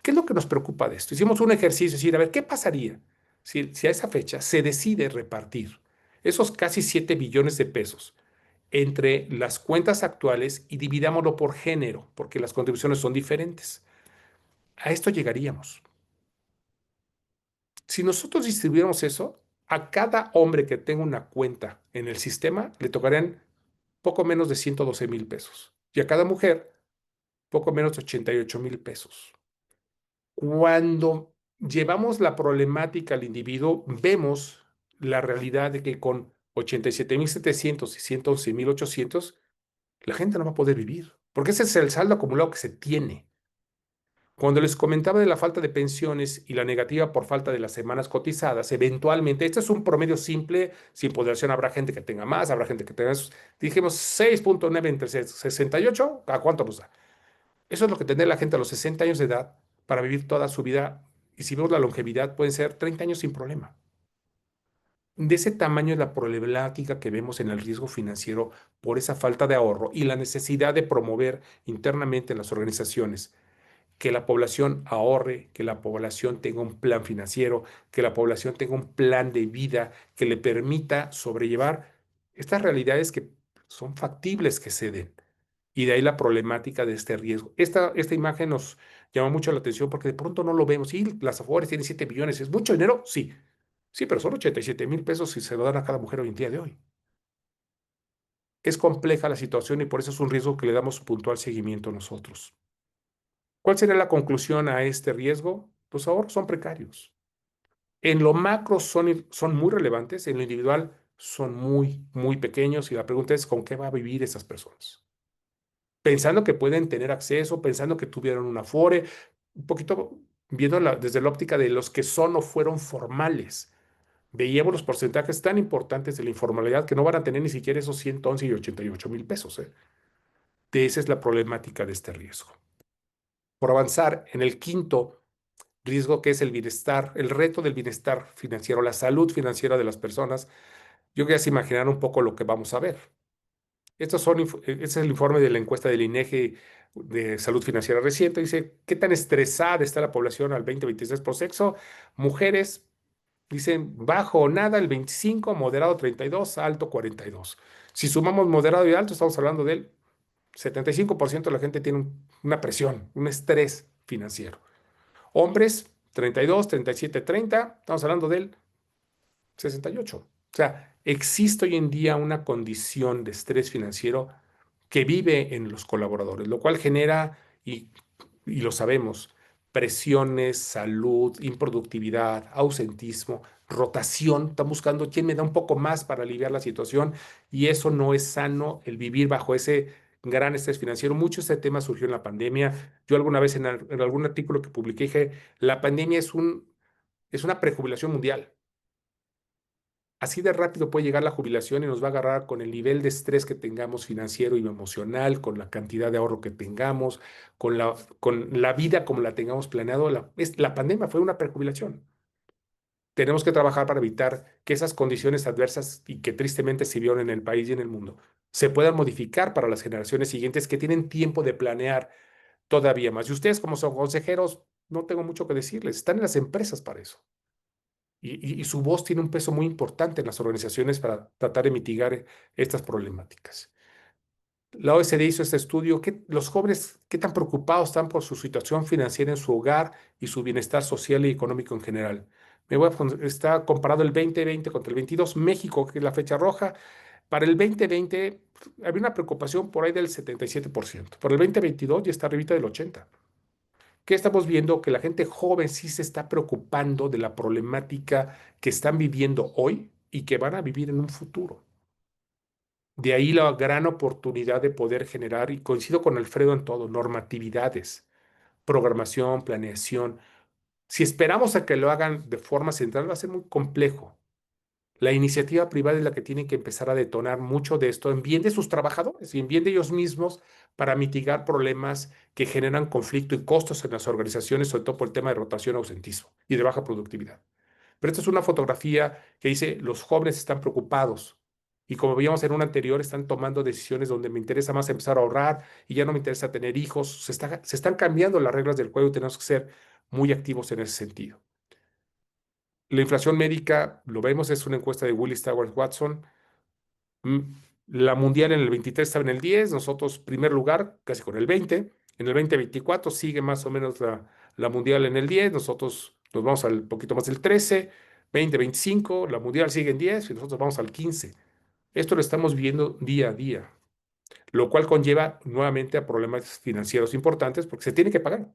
¿Qué es lo que nos preocupa de esto? Hicimos un ejercicio, es decir, a ver, ¿qué pasaría si a esa fecha se decide repartir esos casi 7 billones de pesos entre las cuentas actuales y dividámoslo por género, porque las contribuciones son diferentes? A esto llegaríamos. Si nosotros distribuyéramos eso, a cada hombre que tenga una cuenta en el sistema le tocarían poco menos de 112,000 pesos y a cada mujer poco menos de 88,000 pesos. Cuando llevamos la problemática al individuo, vemos la realidad de que con 87,700 y 111,800 la gente no va a poder vivir, porque ese es el saldo acumulado que se tiene. Cuando les comentaba de la falta de pensiones y la negativa por falta de las semanas cotizadas, eventualmente, este es un promedio simple, sin ponderación, habrá gente que tenga más, habrá gente que tenga menos. Dijimos 6,9 entre 68, ¿a cuánto nos da? Eso es lo que tendrá la gente a los 60 años de edad para vivir toda su vida. Y si vemos la longevidad, pueden ser 30 años sin problema. De ese tamaño es la problemática que vemos en el riesgo financiero por esa falta de ahorro y la necesidad de promover internamente en las organizaciones que la población ahorre, que la población tenga un plan financiero, que la población tenga un plan de vida que le permita sobrellevar estas realidades que son factibles que se den. Y de ahí la problemática de este riesgo. Esta imagen nos llama mucho la atención porque de pronto no lo vemos. Sí, las Afores tienen 7 billones. ¿Es mucho dinero? Sí. Sí, pero son 87,000 pesos si se lo dan a cada mujer hoy en día de hoy. Es compleja la situación y por eso es un riesgo que le damos puntual seguimiento nosotros. ¿Cuál sería la conclusión a este riesgo? Los ahorros son precarios. En lo macro son muy relevantes, en lo individual son muy, muy pequeños y la pregunta es ¿con qué va a vivir esas personas? Pensando que pueden tener acceso, pensando que tuvieron una Afore, un poquito viendo desde la óptica de los que son o fueron formales. Veíamos los porcentajes tan importantes de la informalidad que no van a tener ni siquiera esos 111 y 88,000 pesos. Esa es la problemática de este riesgo. Por avanzar en el quinto riesgo, que es el bienestar, el reto del bienestar financiero, la salud financiera de las personas, yo quería imaginar un poco lo que vamos a ver. Este es el informe de la encuesta del INEGI de salud financiera reciente. Dice, ¿qué tan estresada está la población al 2023 por sexo? Mujeres dicen bajo o nada el 25, moderado 32, alto 42. Si sumamos moderado y alto, estamos hablando del 75% de la gente tiene una presión, un estrés financiero. Hombres, 32, 37, 30, estamos hablando del 68. O sea, existe hoy en día una condición de estrés financiero que vive en los colaboradores, lo cual genera, y lo sabemos, presiones, salud, improductividad, ausentismo, rotación. Están buscando quién me da un poco más para aliviar la situación y eso no es sano, el vivir bajo ese gran estrés financiero. Mucho este tema surgió en la pandemia. Yo alguna vez en algún artículo que publiqué dije, la pandemia es una prejubilación mundial. Así de rápido puede llegar la jubilación y nos va a agarrar con el nivel de estrés que tengamos financiero y emocional, con la cantidad de ahorro que tengamos, con la vida como la tengamos planeado. La pandemia fue una prejubilación. Tenemos que trabajar para evitar que esas condiciones adversas y que tristemente se vieron en el país y en el mundo se puedan modificar para las generaciones siguientes que tienen tiempo de planear todavía más. Y ustedes como son consejeros, no tengo mucho que decirles, están en las empresas para eso. Y su voz tiene un peso muy importante en las organizaciones para tratar de mitigar estas problemáticas. La OECD hizo este estudio, los jóvenes, ¿qué tan preocupados están por su situación financiera en su hogar y su bienestar social y económico en general? Está comparado el 2020 contra el 22. México, que es la fecha roja, para el 2020 había una preocupación por ahí del 77%. Por el 2022 ya está arribita del 80%. ¿Qué estamos viendo? Que la gente joven sí se está preocupando de la problemática que están viviendo hoy y que van a vivir en un futuro. De ahí la gran oportunidad de poder generar, y coincido con Alfredo en todo, normatividades, programación, planeación. Si esperamos a que lo hagan de forma central, va a ser muy complejo. La iniciativa privada es la que tiene que empezar a detonar mucho de esto en bien de sus trabajadores y en bien de ellos mismos para mitigar problemas que generan conflicto y costos en las organizaciones, sobre todo por el tema de rotación, ausentismo y de baja productividad. Pero esta es una fotografía que dice, los jóvenes están preocupados y como veíamos en una anterior, están tomando decisiones donde me interesa más empezar a ahorrar y ya no me interesa tener hijos. Se están cambiando las reglas del juego y tenemos que ser muy activos en ese sentido. La inflación médica, lo vemos, es una encuesta de Willis Towers Watson. Mm, La mundial en el 23 estaba en el 10, nosotros primer lugar, casi con el 20. En el 2024 sigue más o menos la mundial en el 10, nosotros nos vamos al poquito más del 13, 20, 25, la mundial sigue en 10 y nosotros vamos al 15. Esto lo estamos viendo día a día, lo cual conlleva nuevamente a problemas financieros importantes porque se tiene que pagar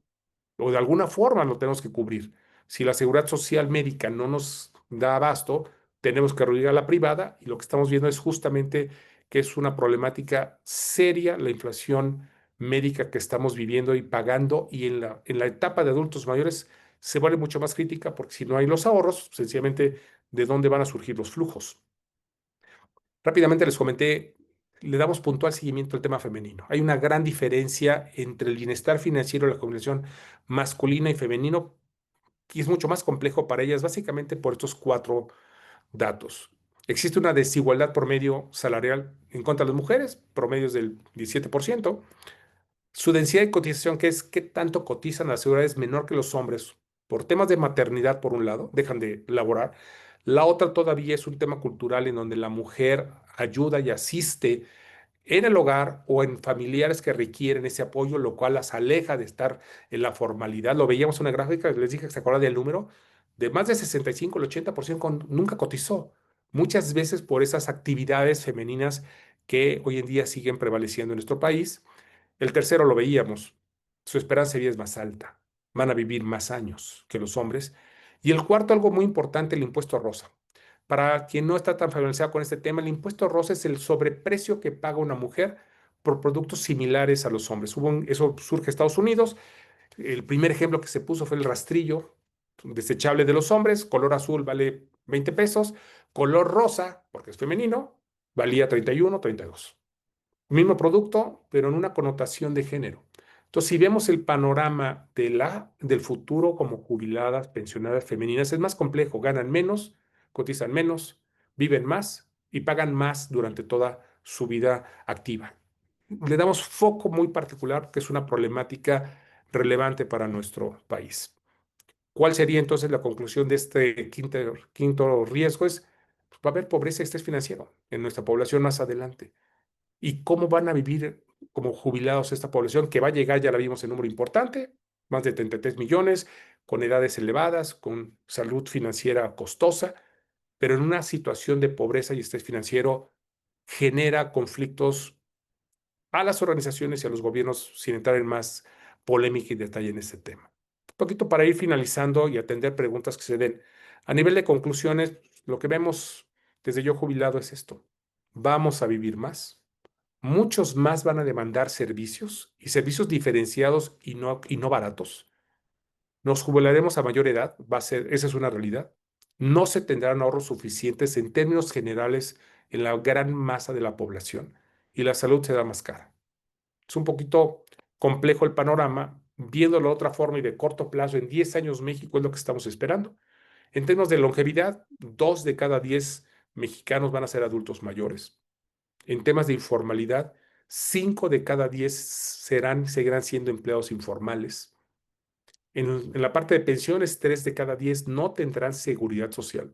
o de alguna forma lo tenemos que cubrir. Si la seguridad social médica no nos da abasto, tenemos que recurrir a la privada y lo que estamos viendo es justamente que es una problemática seria la inflación médica que estamos viviendo y pagando y en la etapa de adultos mayores se vuelve mucho más crítica porque si no hay los ahorros, sencillamente de dónde van a surgir los flujos. Rápidamente les comenté, le damos puntual seguimiento al tema femenino. Hay una gran diferencia entre el bienestar financiero y la combinación masculina y femenino, y es mucho más complejo para ellas, básicamente por estos cuatro datos. Existe una desigualdad promedio salarial en contra de las mujeres, promedios del 17%. Su densidad de cotización, que es qué tanto cotizan las seguridades, es menor que los hombres por temas de maternidad, por un lado, dejan de laborar. La otra todavía es un tema cultural en donde la mujer ayuda y asiste en el hogar o en familiares que requieren ese apoyo, lo cual las aleja de estar en la formalidad. Lo veíamos en una gráfica, les dije que se acuerdan del número, de más de 65, el 80% nunca cotizó. Muchas veces por esas actividades femeninas que hoy en día siguen prevaleciendo en nuestro país. El tercero lo veíamos, su esperanza de vida es más alta, van a vivir más años que los hombres. Y el cuarto, algo muy importante, el impuesto rosa. Para quien no está tan familiarizado con este tema, el impuesto rosa es el sobreprecio que paga una mujer por productos similares a los hombres. Eso surge en Estados Unidos. El primer ejemplo que se puso fue el rastrillo desechable de los hombres. Color azul vale 20 pesos. Color rosa, porque es femenino, valía 31, 32. Mismo producto, pero en una connotación de género. Entonces, si vemos el panorama del futuro como jubiladas, pensionadas femeninas, es más complejo. Ganan menos, cotizan menos, viven más y pagan más durante toda su vida activa. Le damos foco muy particular porque es una problemática relevante para nuestro país. ¿Cuál sería entonces la conclusión de este quinto riesgo? Pues, va a haber pobreza y estrés financiero en nuestra población más adelante. ¿Y cómo van a vivir como jubilados esta población que va a llegar, ya la vimos en número importante, más de 33 millones, con edades elevadas, con salud financiera costosa, pero en una situación de pobreza y estrés financiero genera conflictos a las organizaciones y a los gobiernos, sin entrar en más polémica y detalle en este tema. Un poquito para ir finalizando y atender preguntas que se den. A nivel de conclusiones, lo que vemos desde Yo Jubilado es esto. Vamos a vivir más. Muchos más van a demandar servicios y servicios diferenciados y no baratos. Nos jubilaremos a mayor edad, esa es una realidad. No se tendrán ahorros suficientes en términos generales en la gran masa de la población y la salud será más cara. Es un poquito complejo el panorama. Viéndolo de otra forma y de corto plazo, en 10 años México es lo que estamos esperando. En términos de longevidad, 2 de cada 10 mexicanos van a ser adultos mayores. En temas de informalidad, 5 de cada 10 seguirán siendo empleados informales. En la parte de pensiones, 3 de cada 10 no tendrán seguridad social.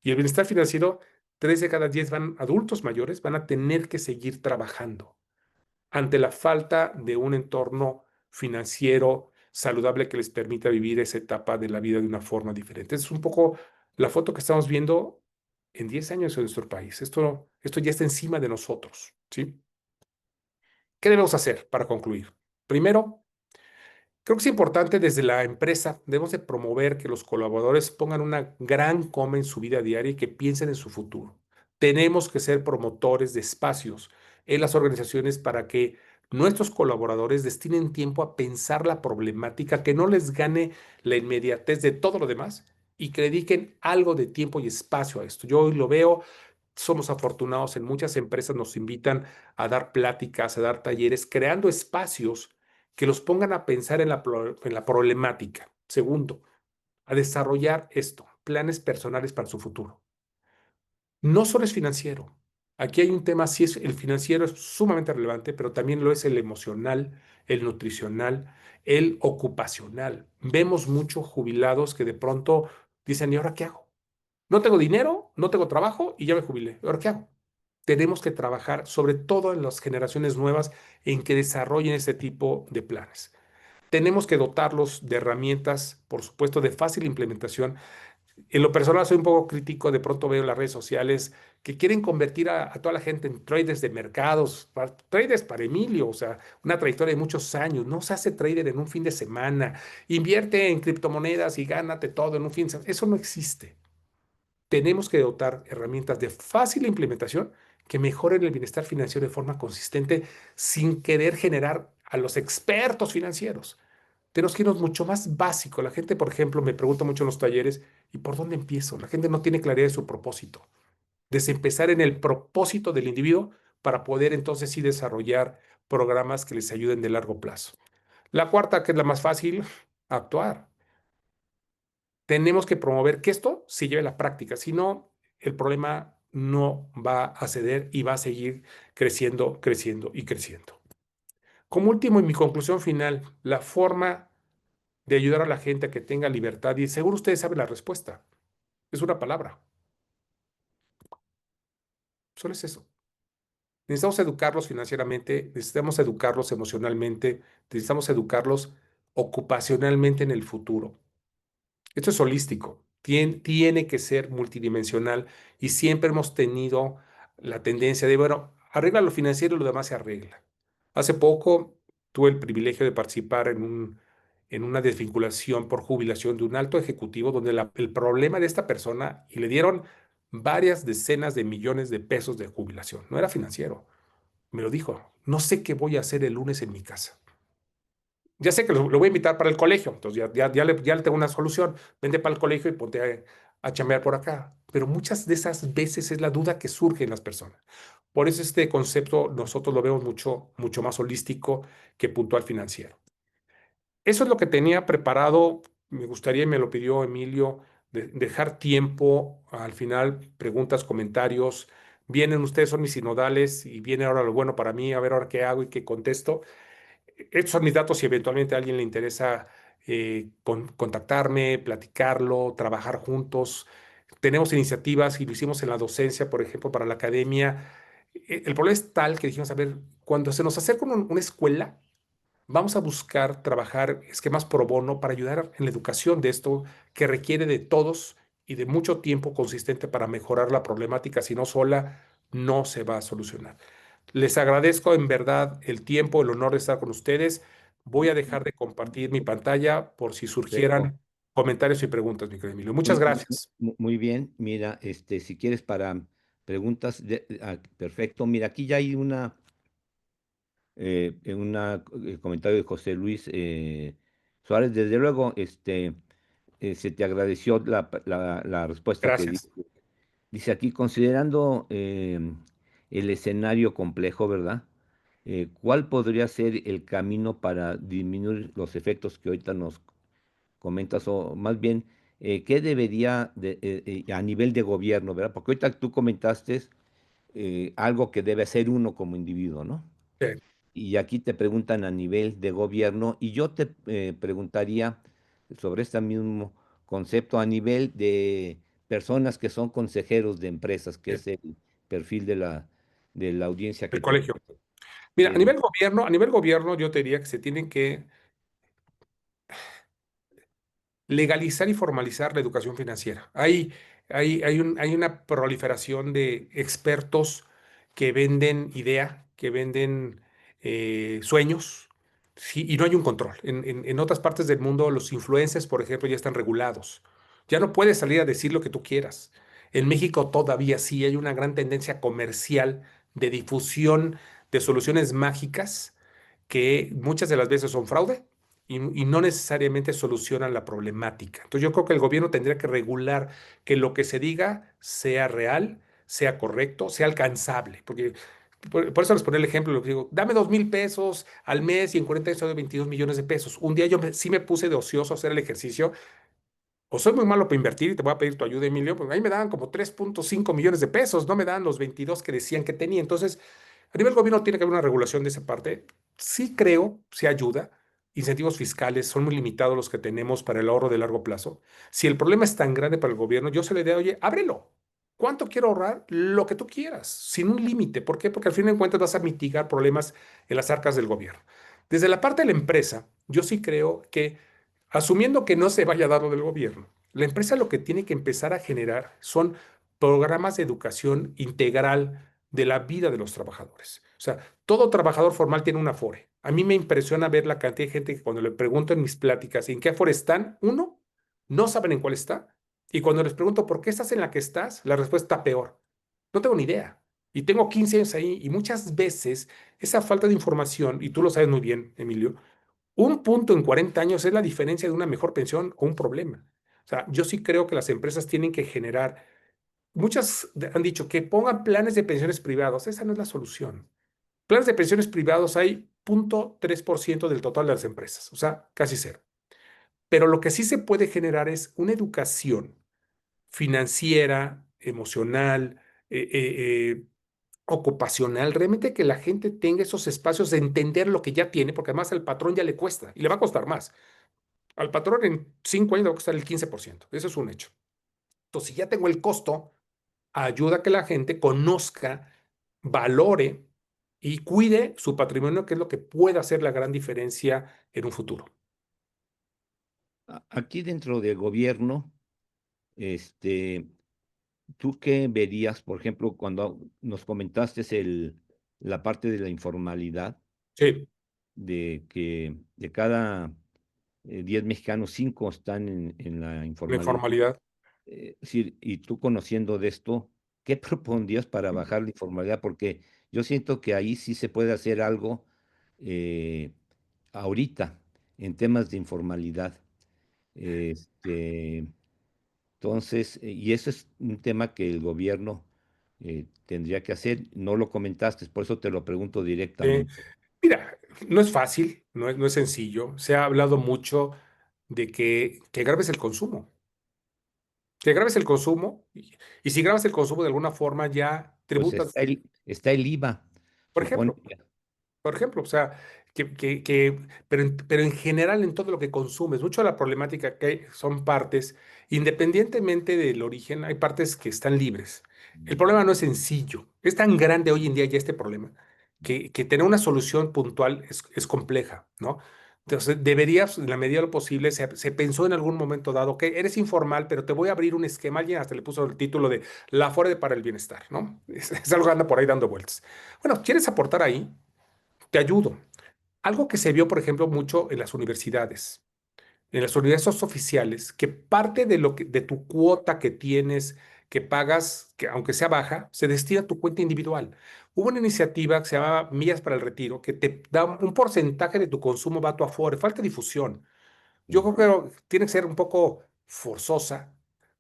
Y el bienestar financiero, 3 de cada 10 adultos mayores van a tener que seguir trabajando ante la falta de un entorno financiero saludable que les permita vivir esa etapa de la vida de una forma diferente. Es un poco la foto que estamos viendo en 10 años en nuestro país. Esto ya está encima de nosotros, ¿sí? ¿Qué debemos hacer para concluir? Primero, creo que es importante desde la empresa, debemos de promover que los colaboradores pongan una gran coma en su vida diaria y que piensen en su futuro. Tenemos que ser promotores de espacios en las organizaciones para que nuestros colaboradores destinen tiempo a pensar la problemática, que no les gane la inmediatez de todo lo demás y que dediquen algo de tiempo y espacio a esto. Yo hoy lo veo, somos afortunados, en muchas empresas nos invitan a dar pláticas, a dar talleres, creando espacios que los pongan a pensar en la problemática. Segundo, a desarrollar planes personales para su futuro. No solo es financiero. Aquí hay un tema, sí es el financiero es sumamente relevante, pero también lo es el emocional, el nutricional, el ocupacional. Vemos muchos jubilados que de pronto dicen, ¿y ahora qué hago? No tengo dinero, no tengo trabajo y ya me jubilé. ¿Y ahora qué hago? Tenemos que trabajar, sobre todo en las generaciones nuevas, en que desarrollen ese tipo de planes. Tenemos que dotarlos de herramientas, por supuesto, de fácil implementación. En lo personal soy un poco crítico, de pronto veo en las redes sociales que quieren convertir a toda la gente en traders de mercados, traders para Emilio, o sea, una trayectoria de muchos años. No se hace trader en un fin de semana, invierte en criptomonedas y gánate todo en un fin de semana. Eso no existe. Tenemos que dotar herramientas de fácil implementación que mejoren el bienestar financiero de forma consistente sin querer generar a los expertos financieros. Tenemos que irnos mucho más básico. La gente, por ejemplo, me pregunta mucho en los talleres, ¿y por dónde empiezo? La gente no tiene claridad de su propósito. Desde empezar en el propósito del individuo para poder entonces sí desarrollar programas que les ayuden de largo plazo. La cuarta, que es la más fácil, actuar. Tenemos que promover que esto se lleve a la práctica, si no, el problema no va a ceder y va a seguir creciendo, creciendo y creciendo. Como último, en mi conclusión final, la forma de ayudar a la gente a que tenga libertad, y seguro ustedes saben la respuesta, es una palabra. Solo es eso. Necesitamos educarlos financieramente, necesitamos educarlos emocionalmente, necesitamos educarlos ocupacionalmente en el futuro. Esto es holístico, tiene que ser multidimensional y siempre hemos tenido la tendencia de, bueno, arregla lo financiero y lo demás se arregla. Hace poco tuve el privilegio de participar en una desvinculación por jubilación de un alto ejecutivo donde el problema de esta persona, y le dieron varias decenas de millones de pesos de jubilación, no era financiero, me lo dijo, no sé qué voy a hacer el lunes en mi casa. Ya sé que lo voy a invitar para el colegio, entonces ya le tengo una solución. Vende para el colegio y ponte a chambear por acá. Pero muchas de esas veces es la duda que surge en las personas. Por eso este concepto nosotros lo vemos mucho, mucho más holístico que puntual financiero. Eso es lo que tenía preparado. Me gustaría, y me lo pidió Emilio, dejar tiempo al final, preguntas, comentarios. Vienen ustedes, son mis sinodales, y viene ahora lo bueno para mí, a ver ahora qué hago y qué contesto. Estos son mis datos si eventualmente a alguien le interesa contactarme, platicarlo, trabajar juntos. Tenemos iniciativas y lo hicimos en la docencia, por ejemplo, para la academia. El problema es tal que dijimos, a ver, cuando se nos acerca una escuela, vamos a buscar trabajar esquemas pro bono para ayudar en la educación de esto que requiere de todos y de mucho tiempo consistente para mejorar la problemática, si no sola, no se va a solucionar. Les agradezco en verdad el tiempo, el honor de estar con ustedes. Voy a dejar de compartir mi pantalla por si Perfecto. surgieran comentarios y preguntas, mi querido Emilio. Muchas Muy, gracias. muy bien. Mira, si quieres para preguntas, perfecto. Mira, aquí ya hay comentario de José Luis Suárez. Desde luego, se te agradeció la respuesta que di. Gracias. Dice aquí, considerando el escenario complejo, ¿verdad? ¿Cuál podría ser el camino para disminuir los efectos que ahorita nos comentas? O más bien, ¿qué debería a nivel de gobierno, ¿verdad? Porque ahorita tú comentaste algo que debe hacer uno como individuo, ¿no? Sí. Y aquí te preguntan a nivel de gobierno, y yo te preguntaría sobre este mismo concepto a nivel de personas que son consejeros de empresas, que Bien. es el perfil de la audiencia El que tengo. colegio. Mira, Eh, a nivel gobierno, yo te diría que se tienen que legalizar y formalizar la educación financiera. Hay una proliferación de expertos que venden idea, que venden sueños, sí, y no hay un control. En otras partes del mundo, los influencers, por ejemplo, ya están regulados. Ya no puedes salir a decir lo que tú quieras. En México todavía sí hay una gran tendencia comercial de difusión de soluciones mágicas que muchas de las veces son fraude y no necesariamente solucionan la problemática. Entonces yo creo que el gobierno tendría que regular que lo que se diga sea real, sea correcto, sea alcanzable, porque por eso les ponía el ejemplo, lo que digo, dame 2,000 pesos al mes y en 40 años doy 22 millones de pesos. Un día sí me puse de ocioso a hacer el ejercicio, o soy muy malo para invertir y te voy a pedir tu ayuda, Emilio, porque ahí me dan como 3,5 millones de pesos, no me dan los 22 que decían que tenía. Entonces, a nivel gobierno tiene que haber una regulación de esa parte. Sí creo, sí ayuda. Incentivos fiscales son muy limitados los que tenemos para el ahorro de largo plazo. Si el problema es tan grande para el gobierno, yo se le diría, oye, ábrelo. ¿Cuánto quiero ahorrar? Lo que tú quieras, sin un límite. ¿Por qué? Porque al fin de cuentas vas a mitigar problemas en las arcas del gobierno. Desde la parte de la empresa, yo sí creo que, asumiendo que no se vaya a dar lo del gobierno, la empresa lo que tiene que empezar a generar son programas de educación integral de la vida de los trabajadores. O sea, todo trabajador formal tiene un Afore. A mí me impresiona ver la cantidad de gente que cuando le pregunto en mis pláticas en qué Afore están, uno, no saben en cuál está. Y cuando les pregunto por qué estás en la que estás, la respuesta está peor. No tengo ni idea. Y tengo 15 años ahí y muchas veces esa falta de información, y tú lo sabes muy bien, Emilio, un punto en 40 años es la diferencia de una mejor pensión o un problema. O sea, yo sí creo que las empresas tienen que generar, muchas han dicho que pongan planes de pensiones privados. Esa no es la solución. Planes de pensiones privados hay 0,3% del total de las empresas, o sea, casi cero. Pero lo que sí se puede generar es una educación financiera, emocional, ocupacional, realmente que la gente tenga esos espacios de entender lo que ya tiene, porque además al patrón ya le cuesta y le va a costar más. Al patrón en 5 años le va a costar el 15%. Eso es un hecho. Entonces, si ya tengo el costo, ayuda a que la gente conozca, valore y cuide su patrimonio, que es lo que puede hacer la gran diferencia en un futuro. Aquí dentro del gobierno, este, ¿tú qué verías, por ejemplo, cuando nos comentaste la parte de la informalidad, Sí, de que de cada 10 mexicanos, 5 están en la la informalidad? informalidad. Sí, y tú conociendo de esto, ¿qué propondrías para bajar la informalidad? Porque yo siento que ahí sí se puede hacer algo eh, ahorita en temas de informalidad. Este, entonces, y eso es un tema que el gobierno tendría que hacer. No lo comentaste, por eso te lo pregunto Eh, directamente. Mira, no es fácil, no es sencillo. Se ha hablado mucho de que grabes el consumo. Que grabes el consumo y si grabas el consumo de alguna forma ya Pues tributas. está el IVA, Por supone. ejemplo, Por ejemplo, o sea, pero en general en todo lo que consumes, mucho de la problemática que son partes, independientemente del origen, hay partes que están libres. El problema no es sencillo, es tan grande hoy en día ya este problema, que tener una solución puntual es compleja, ¿no? Entonces, deberías, en la medida de lo posible, se pensó en algún momento dado que eres informal, pero te voy a abrir un esquema. Alguien hasta le puso el título de La Afore para el Bienestar, ¿no? Es algo que anda por ahí dando vueltas. Bueno, ¿quieres aportar ahí? Te ayudo. Algo que se vio, por ejemplo, mucho en las universidades oficiales, que parte de de tu cuota que tienes, que pagas, que aunque sea baja, se destina a tu cuenta individual. Hubo una iniciativa que se llama Millas para el Retiro, que te da un porcentaje de tu consumo va a tu Afore. Falta difusión. Yo Sí. creo que tiene que ser un poco forzosa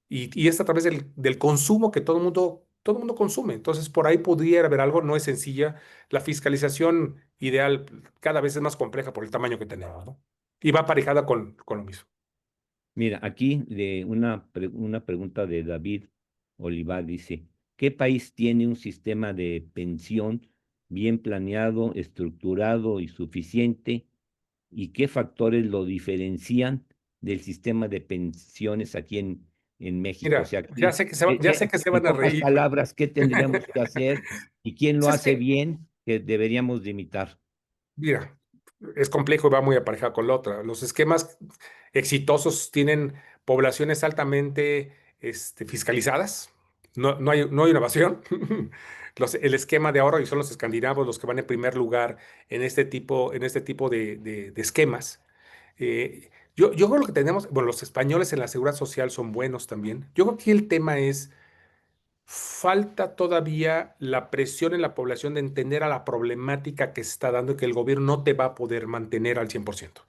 y es a través del consumo que todo el mundo consume. Entonces, por ahí pudiera haber algo, no es sencilla. La fiscalización ideal cada vez es más compleja por el tamaño que tenemos, ¿no? Y va aparejada con lo mismo. Mira, aquí una pregunta de David Olivar dice, ¿qué país tiene un sistema de pensión bien planeado, estructurado y suficiente? ¿Y qué factores lo diferencian del sistema de pensiones aquí en México? O Mira, sea, ya sé que se en van a pocas reír. palabras, ¿qué tendríamos que hacer y quién lo Pues es hace que, bien que deberíamos de imitar? mira, es complejo y va muy aparejado con la otra. Los esquemas exitosos tienen poblaciones altamente fiscalizadas. No hay innovación. El esquema de ahorro, y son los escandinavos los que van en primer lugar en este tipo de esquemas. Yo creo que tenemos, bueno, los españoles en la seguridad social son buenos también. Yo creo que el tema es falta todavía la presión en la población de entender a la problemática que se está dando y que el gobierno no te va a poder mantener al 100%.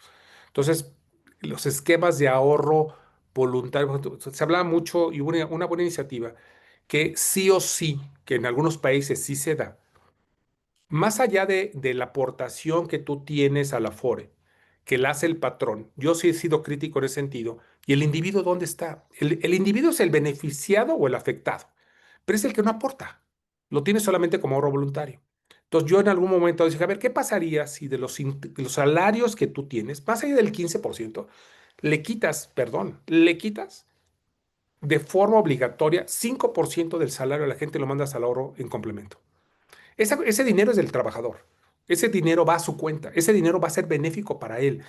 Entonces, los esquemas de ahorro voluntario, se hablaba mucho y hubo una buena iniciativa que sí o sí, que en algunos países sí se da, más allá de la aportación que tú tienes a la FORE, que la hace el patrón, yo sí he sido crítico en ese sentido, ¿y el individuo dónde está? El individuo es el beneficiado o el afectado, pero es el que no aporta, lo tiene solamente como ahorro voluntario. Entonces yo en algún momento dije, a ver, ¿qué pasaría si de los salarios que tú tienes, más allá del 15%, le quitas de forma obligatoria 5% del salario a la gente, lo mandas al ahorro en complemento? Ese dinero es del trabajador. Ese dinero va a su cuenta. Ese dinero va a ser benéfico para él.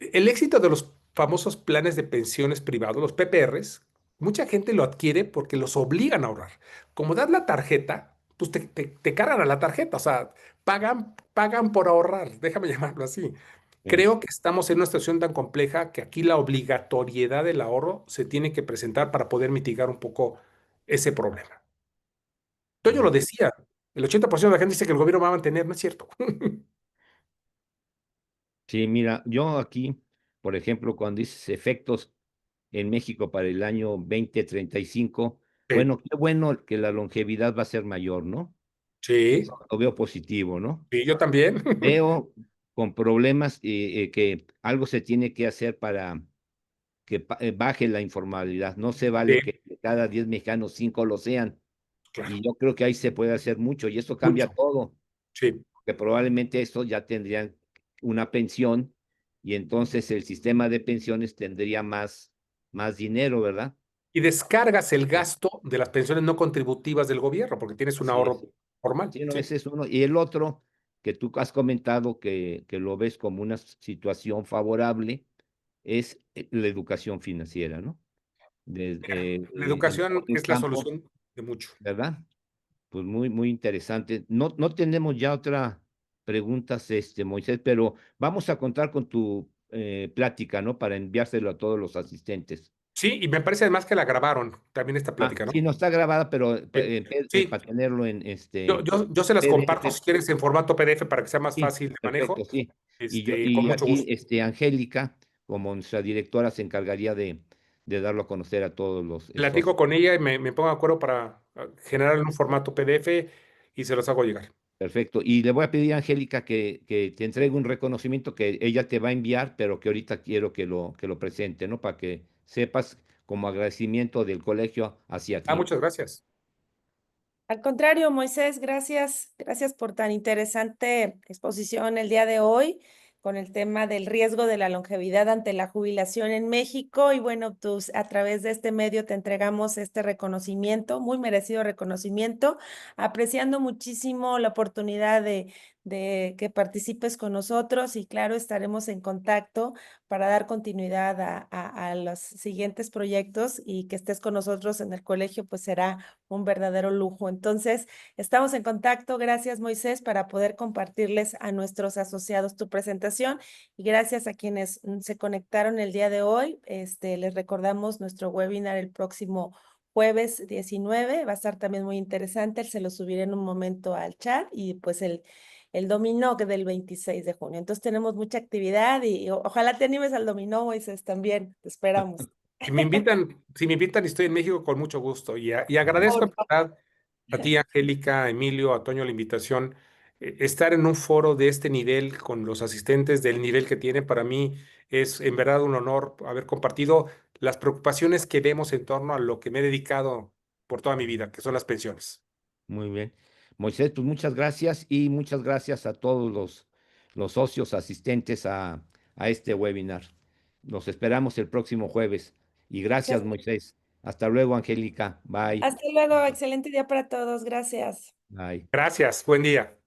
El éxito de los famosos planes de pensiones privados, los PPRs, mucha gente lo adquiere porque los obligan a ahorrar. Como das la tarjeta, pues te cargan a la tarjeta. O sea, pagan por ahorrar. Déjame llamarlo así. Sí, Creo que estamos en una situación tan compleja que aquí la obligatoriedad del ahorro se tiene que presentar para poder mitigar un poco ese problema. Toño lo correcto. decía, el 80% de la gente dice que el gobierno va a mantener, no es cierto. Sí, mira, yo aquí, por ejemplo, cuando dices efectos en México para el año 2035, Sí, bueno, qué bueno que la longevidad va a ser mayor, ¿no? sí, Eso lo veo positivo, ¿no? sí, yo también. Veo con problemas que algo se tiene que hacer para que baje la informalidad. No se vale Sí, que de cada 10 mexicanos 5 lo sean. claro, Y yo creo que ahí se puede hacer mucho y eso cambia mucho. todo, Sí. que probablemente estos ya tendrían una pensión y entonces el sistema de pensiones tendría más dinero, ¿verdad? Y descargas el Sí. gasto de las pensiones no contributivas del gobierno porque tienes un Así ahorro es. formal. Sí, no, Sí, ese es uno. Y el otro, que tú has comentado que lo ves como una situación favorable, es la educación financiera, ¿no? la En todo educación el es la campo, solución de mucho. ¿verdad? Pues muy interesante. No tenemos ya otra preguntas, Moisés, pero vamos a contar con tu plática, ¿no? Para enviárselo a todos los asistentes. Sí, y me parece además que la grabaron también esta Ah, plática, ¿no? sí, no está grabada, pero Sí, sí, para tenerlo en yo se las comparto PDF. si quieres en formato PDF para que sea más Sí, fácil de perfecto, manejo, sí. con Y mucho aquí, gusto. Angélica, como nuestra directora, se encargaría de darlo a conocer a todos los Platico socios. con ella y me pongo de acuerdo para generar un formato PDF y se los hago llegar. Perfecto. Y le voy a pedir a Angélica que te entregue un reconocimiento que ella te va a enviar, pero que ahorita quiero que lo presente, ¿no? Para que sepas como agradecimiento del colegio hacia Ah, ti. muchas gracias. Al contrario, Moisés, gracias por tan interesante exposición el día de hoy. con el tema del riesgo de la longevidad ante la jubilación en México. Y bueno, pues a través de este medio te entregamos este reconocimiento, muy merecido reconocimiento, apreciando muchísimo la oportunidad de que participes con nosotros y claro, estaremos en contacto para dar continuidad a los siguientes proyectos y que estés con nosotros en el colegio, pues será un verdadero lujo. Entonces, estamos en contacto. Gracias, Moisés, para poder compartirles a nuestros asociados tu presentación y gracias a quienes se conectaron el día de hoy. Les recordamos nuestro webinar el próximo jueves 19. Va a estar también muy interesante. Se lo subiré en un momento al chat y pues el dominó del 26 de junio. Entonces tenemos mucha actividad y ojalá te animes al dominó, Moisés, también. Te esperamos. Si me invitan y estoy en México, con mucho gusto. Y agradezco en verdad a ti, Angélica, a Emilio, a Toño, la invitación. Estar en un foro de este nivel con los asistentes del nivel que tienen, para mí es en verdad un honor haber compartido las preocupaciones que vemos en torno a lo que me he dedicado por toda mi vida, que son las pensiones. Muy bien. Moisés, pues muchas gracias y muchas gracias a todos los socios asistentes a este webinar. Los esperamos el próximo jueves. Y gracias, Moisés. Hasta luego, Angélica. Bye. Hasta luego. Excelente día para todos. Gracias. Bye. Gracias, buen día.